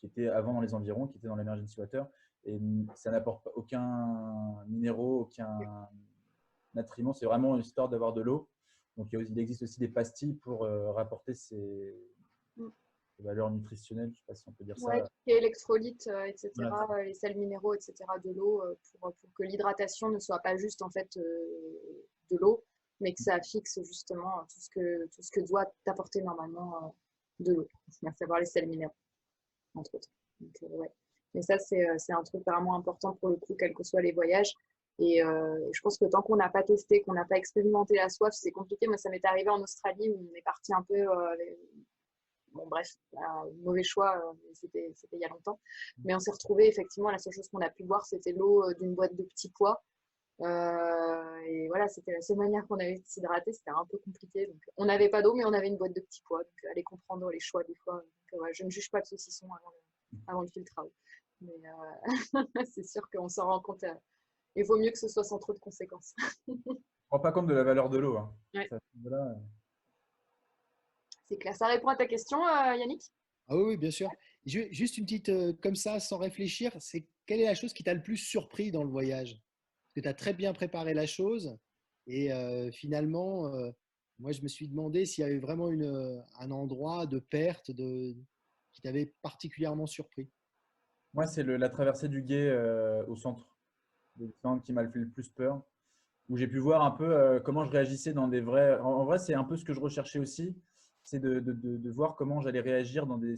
était avant dans les environs, qui était dans l'emergency water. Et ça n'apporte aucun minéraux, aucun nutriments. C'est vraiment une histoire d'avoir de l'eau. Donc il existe aussi des pastilles pour rapporter ces valeurs nutritionnelles, je ne sais pas si on peut dire ouais, ça. tout ce qui est électrolytes, etc., Voilà. les sels minéraux, etc., de l'eau, pour que l'hydratation ne soit pas juste en fait de l'eau, mais que ça fixe justement tout ce que doit apporter normalement de l'eau, à savoir les sels minéraux, entre autres. Donc, ouais. Mais ça, c'est un truc vraiment important pour le coup, quels que soient les voyages. Et je pense que tant qu'on n'a pas testé, qu'on n'a pas expérimenté la soif, c'est compliqué. Moi, ça m'est arrivé en Australie où on est parti un peu bon, bref, mauvais choix, c'était il y a longtemps. Mais on s'est retrouvé effectivement, la seule chose qu'on a pu boire, c'était l'eau d'une boîte de petits pois. Et voilà, c'était la seule manière qu'on avait de s'hydrater. C'était un peu compliqué. Donc, on n'avait pas d'eau, mais on avait une boîte de petits pois. Donc, allez comprendre les choix des fois. Donc, ouais, je ne juge pas le saucisson avant le filtrage. Mais c'est sûr qu'on s'en rend compte. Il vaut mieux que ce soit sans trop de conséquences. Je ne me rends pas compte de la valeur de l'eau. Hein. Ouais. Voilà. C'est clair. Ça répond à ta question, Yannick? Ah oui, oui, bien sûr. Juste une petite, comme ça, sans réfléchir, c'est quelle est la chose qui t'a le plus surpris dans le voyage? Parce que tu as très bien préparé la chose et finalement, moi, je me suis demandé s'il y avait vraiment un endroit de perte qui t'avait particulièrement surpris. Moi, c'est la traversée du Gué au centre de l'Islande qui m'a fait le plus peur, où j'ai pu voir un peu comment je réagissais dans des vrais. En vrai, c'est un peu ce que je recherchais aussi, c'est de voir comment j'allais réagir dans des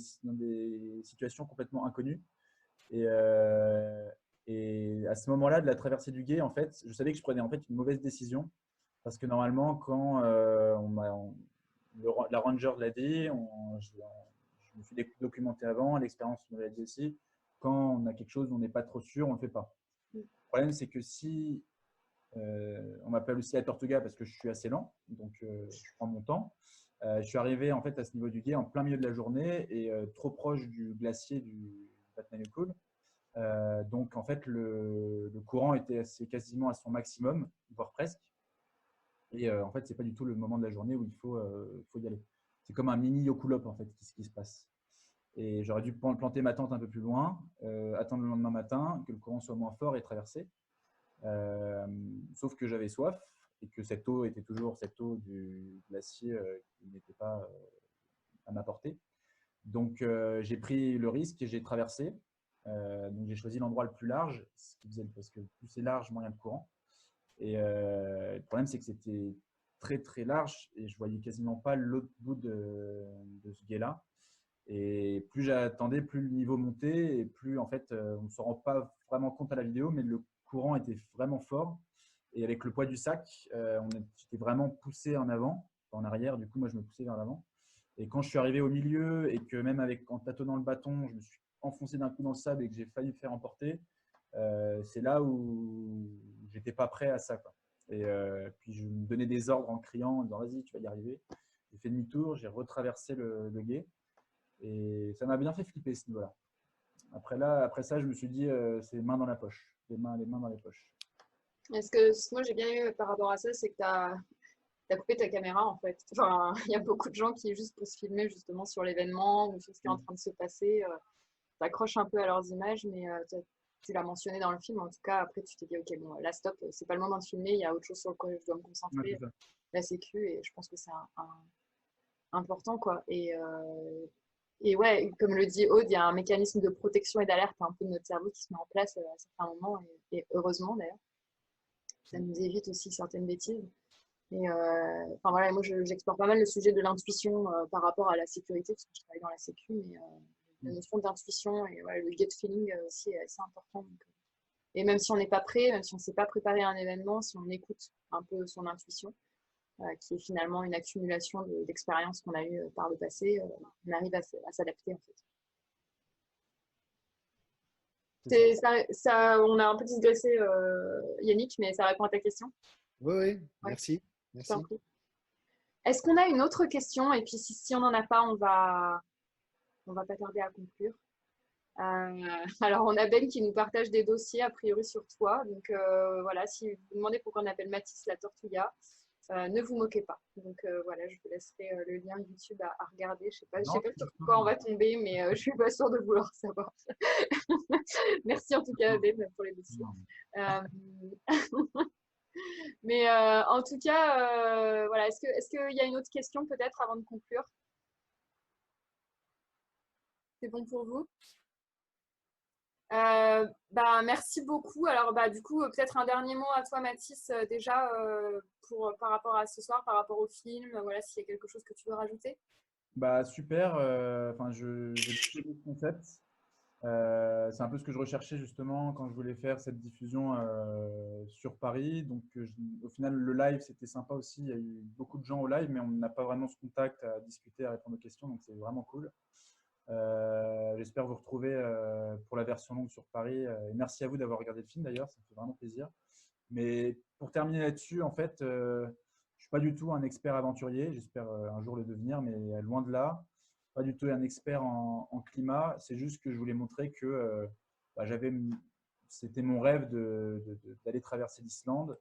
situations complètement inconnues. Et, euh, et à ce moment-là, de la traversée du Gué, en fait, je savais que je prenais en fait une mauvaise décision parce que normalement, quand la ranger l'a dit, je me suis documenté avant, l'expérience me l'a dit aussi. Quand on a quelque chose dont on n'est pas trop sûr, on ne le fait pas. Le problème, c'est que si on m'appelle aussi la Tortuga parce que je suis assez lent, donc je prends mon temps. Je suis arrivé en fait à ce niveau du Gué en plein milieu de la journée et trop proche du glacier du Vatnajökull. Donc en fait le courant était quasiment à son maximum, voire presque. Et en fait c'est pas du tout le moment de la journée où il faut y aller. C'est comme un mini Yokulop en fait qui se passe. Et j'aurais dû planter ma tente un peu plus loin, attendre le lendemain matin, que le courant soit moins fort et traverser. Sauf que j'avais soif et que cette eau était toujours cette eau du glacier qui n'était pas à ma portée. Donc j'ai pris le risque et j'ai traversé. Donc j'ai choisi l'endroit le plus large, ce qui faisait, parce que plus c'est large, moins il y a de courant. Et le problème, c'est que c'était très très large et je voyais quasiment pas l'autre bout de ce gué-là. Et plus j'attendais, plus le niveau montait et plus en fait, on ne s'en rend pas vraiment compte à la vidéo, mais le courant était vraiment fort. Et avec le poids du sac, j'étais vraiment poussé en avant, en arrière. Du coup, moi, je me poussais vers l'avant. Et quand je suis arrivé au milieu et que même en tâtonnant le bâton, je me suis enfoncé d'un coup dans le sable et que j'ai failli me faire emporter, c'est là où j'étais pas prêt à ça, quoi. Et puis je me donnais des ordres en criant, en disant vas-y, tu vas y arriver. J'ai fait demi-tour, j'ai retraversé le gué et ça m'a bien fait flipper ce niveau-là. Après ça, je me suis dit c'est mains dans la poche, les mains dans les poches. Est-ce que moi j'ai bien aimé par rapport à ça, c'est que tu as coupé ta caméra en fait. Enfin, il y a beaucoup de gens qui, juste pour se filmer justement sur l'événement ou sur ce qui est en train de se passer, t'accrochent un peu à leurs images, mais tu l'as mentionné dans le film. En tout cas, après tu t'es dit, ok, bon, là stop, c'est pas le moment de filmer, il y a autre chose sur lequel je dois me concentrer, Ouais, la sécu, et je pense que c'est important quoi. Et ouais, comme le dit Aude, il y a un mécanisme de protection et d'alerte un peu de notre cerveau qui se met en place à certains moments, et heureusement d'ailleurs. Ça nous évite aussi certaines bêtises. Et enfin voilà, moi j'explore pas mal le sujet de l'intuition par rapport à la sécurité, parce que je travaille dans la sécu, mais la notion d'intuition et voilà, le gut feeling aussi est assez important. Donc, et même si on n'est pas prêt, même si on ne s'est pas préparé à un événement, si on écoute un peu son intuition, qui est finalement une accumulation d'expériences qu'on a eues par le passé, on arrive à s'adapter en fait. C'est ça. On a un peu digressé, Yannick, mais ça répond à ta question. Oui, oui, Ouais, merci. je t'en Merci. prie. Est-ce qu'on a une autre question? Et puis, si on n'en a pas, on va pas tarder à conclure. Alors, on a Ben qui nous partage des dossiers, a priori, sur toi. Donc, voilà, si vous vous demandez pourquoi on appelle Mathis la Tortuga, ne vous moquez pas. Donc, voilà, je vous laisserai le lien YouTube à regarder. Je sais pas Non, sur quoi on va tomber, mais je suis pas sûre de vouloir savoir. Merci en tout cas, Ben, pour les dossiers. non. Mais en tout cas, voilà, est-ce qu'il y a une autre question peut-être avant de conclure? C'est bon pour vous? Bah, merci beaucoup. Alors, bah, du coup, peut-être un dernier mot à toi, Mathis, déjà, par rapport à ce soir, par rapport au film, voilà, s'il y a quelque chose que tu veux rajouter. Bah, super. Enfin, j'ai beaucoup de concepts. C'est un peu ce que je recherchais justement quand je voulais faire cette diffusion sur Paris. Donc, au final, le live, c'était sympa aussi. Il y a eu beaucoup de gens au live, mais on n'a pas vraiment ce contact à discuter, à répondre aux questions. Donc, c'est vraiment cool. J'espère vous retrouver pour la version longue sur Paris. Et merci à vous d'avoir regardé le film d'ailleurs, ça me fait vraiment plaisir. Mais pour terminer là-dessus, en fait, je ne suis pas du tout un expert aventurier. J'espère un jour le devenir, mais loin de là. Pas du tout un expert en climat. C'est juste que je voulais montrer que bah, c'était mon rêve d'aller traverser l'Islande,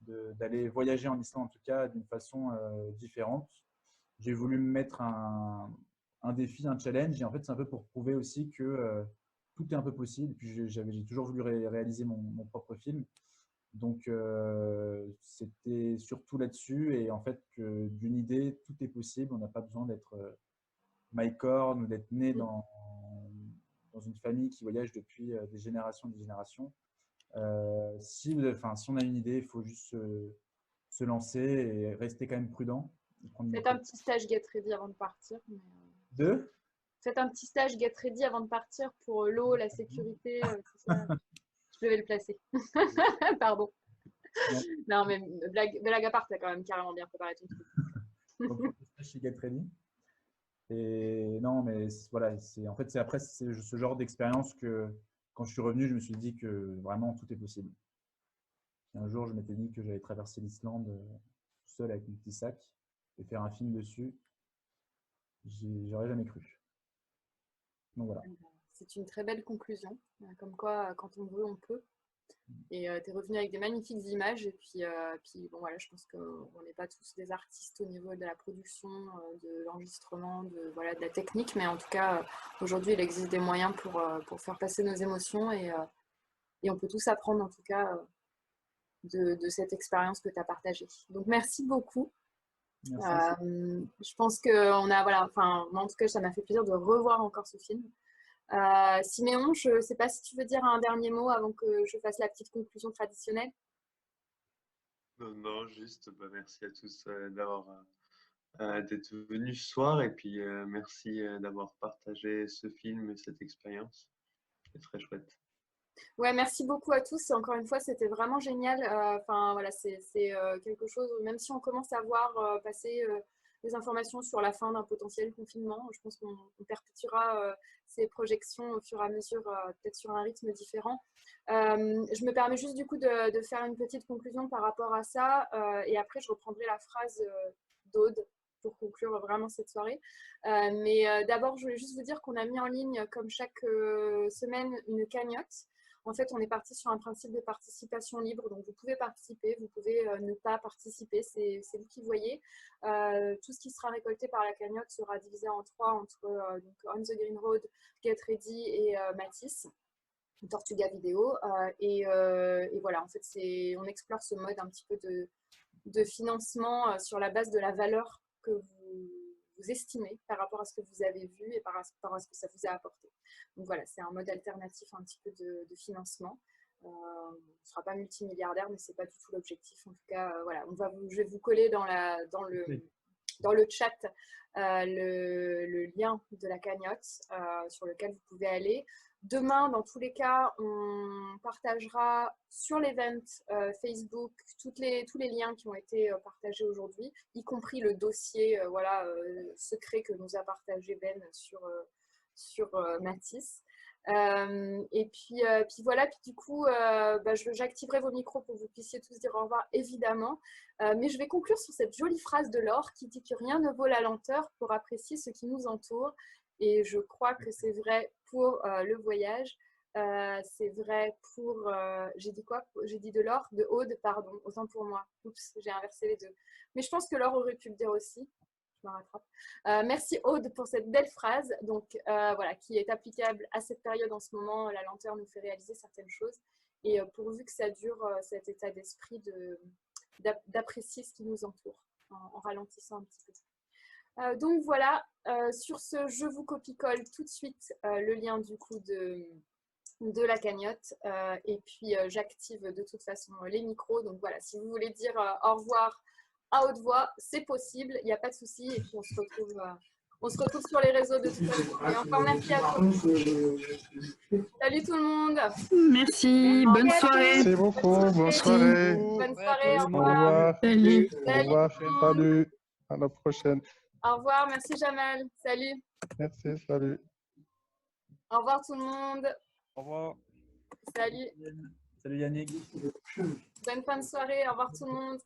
d'aller voyager en Islande en tout cas d'une façon différente. J'ai voulu me mettre un défi, un challenge. Et en fait, c'est un peu pour prouver aussi que tout est un peu possible. Et puis, j'ai toujours voulu réaliser mon propre film. Donc, c'était surtout là-dessus. Et en fait, d'une idée, tout est possible. On n'a pas besoin d'être Mike Horn ou d'être né dans une famille qui voyage depuis des générations et des générations. Si on a une idée, il faut juste se lancer et rester quand même prudent. Faites un petit stage Get Ready avant de partir. Deux. Faites un petit stage Get Ready avant de partir pour l'eau, la sécurité, tout ça. Je devais le placer. Pardon. Non. Non, mais blague à part, t'as quand même carrément bien préparé ton truc. Donc, chez Get Ready. Et non, mais voilà, en fait, c'est après ce genre d'expérience que quand je suis revenu, je me suis dit que vraiment tout est possible. Et un jour, je m'étais dit que j'allais traverser l'Islande tout seul avec mon petit sac et faire un film dessus. J'aurais jamais cru. Donc voilà. C'est une très belle conclusion. Comme quoi, quand on veut, on peut. Et tu es revenu avec des magnifiques images. Et puis bon, voilà, je pense qu'on n'est pas tous des artistes au niveau de la production, de l'enregistrement, de la technique. Mais en tout cas, aujourd'hui, il existe des moyens pour faire passer nos émotions. Et on peut tous apprendre, en tout cas, de cette expérience que tu as partagée. Donc, merci beaucoup. Merci. Je pense qu'on a, voilà, enfin, moi, en tout cas, ça m'a fait plaisir de revoir encore ce film. Siméon, je ne sais pas si tu veux dire un dernier mot avant que je fasse la petite conclusion traditionnelle. Non, juste merci à tous d'être venus ce soir et puis merci d'avoir partagé ce film et cette expérience. C'est très chouette. Ouais, merci beaucoup à tous. Et encore une fois, c'était vraiment génial. Enfin, voilà, c'est quelque chose, même si on commence à voir passer des informations sur la fin d'un potentiel confinement, je pense qu'on perpétuera ces projections au fur et à mesure, peut-être sur un rythme différent. Je me permets juste du coup de faire une petite conclusion par rapport à ça. Et après, je reprendrai la phrase d'Aude pour conclure vraiment cette soirée. Mais d'abord, je voulais juste vous dire qu'on a mis en ligne, comme chaque semaine, une cagnotte. En fait, on est parti sur un principe de participation libre. Donc, vous pouvez participer, vous pouvez ne pas participer. C'est vous qui voyez. Tout ce qui sera récolté par la cagnotte sera divisé en trois entre donc On the Green Road, Get Ready et Mathis, Tortuga Vidéo. Et voilà, en fait, on explore ce mode un petit peu de financement sur la base de la valeur que vous estimez par rapport à ce que vous avez vu et par rapport à ce que ça vous a apporté. Donc voilà, c'est un mode alternatif un petit peu de financement. On ne sera pas multimilliardaire, mais ce n'est pas du tout l'objectif. En tout cas, voilà, je vais vous coller dans le chat le lien de la cagnotte sur lequel vous pouvez aller. Demain, dans tous les cas, on partagera sur l'event Facebook tous les liens qui ont été partagés aujourd'hui, y compris le dossier secret que nous a partagé Ben sur Mathis. Puis voilà, puis du coup, j'activerai vos micros pour que vous puissiez tous dire au revoir, évidemment. Mais je vais conclure sur cette jolie phrase de Laure qui dit que rien ne vaut la lenteur pour apprécier ce qui nous entoure. Et je crois que c'est vrai pour le voyage. C'est vrai pour... j'ai dit quoi? J'ai dit de Laure, de Aude, pardon, autant pour moi. Oups, j'ai inversé les deux. Mais je pense que Laure aurait pu le dire aussi. Je me rattrape. Merci Aude pour cette belle phrase, donc voilà, qui est applicable à cette période en ce moment. La lenteur nous fait réaliser certaines choses, et pourvu que ça dure, cet état d'esprit d'apprécier ce qui nous entoure en ralentissant un petit peu. Donc voilà, sur ce, je vous copie-colle tout de suite le lien du coup de la cagnotte, et puis j'active de toute façon les micros. Donc voilà, si vous voulez dire au revoir à haute voix, c'est possible, il n'y a pas de souci. Et puis on se retrouve sur les réseaux de toute façon. Et encore merci à tous. Salut tout le monde. Merci, bonne soirée. Merci beaucoup, bonne soirée. Bonne soirée, au Au revoir. revoir. Salut. Au revoir, salut. À la prochaine. Au revoir, merci Jamal. Salut. Merci, salut. Au revoir tout le monde. Au revoir. Salut. Salut Yannick. Bonne fin de soirée. Au revoir tout le monde.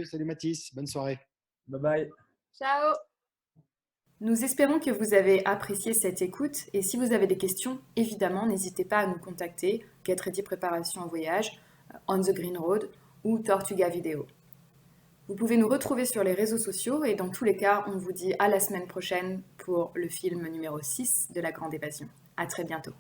Salut Mathis, bonne soirée. Bye bye. Ciao. Nous espérons que vous avez apprécié cette écoute, et si vous avez des questions, évidemment, n'hésitez pas à nous contacter, Get Ready Préparation en voyage, On the Green Road ou Tortuga Vidéo. Vous pouvez nous retrouver sur les réseaux sociaux, et dans tous les cas, on vous dit à la semaine prochaine pour le film numéro 6 de La Grande Évasion. À très bientôt.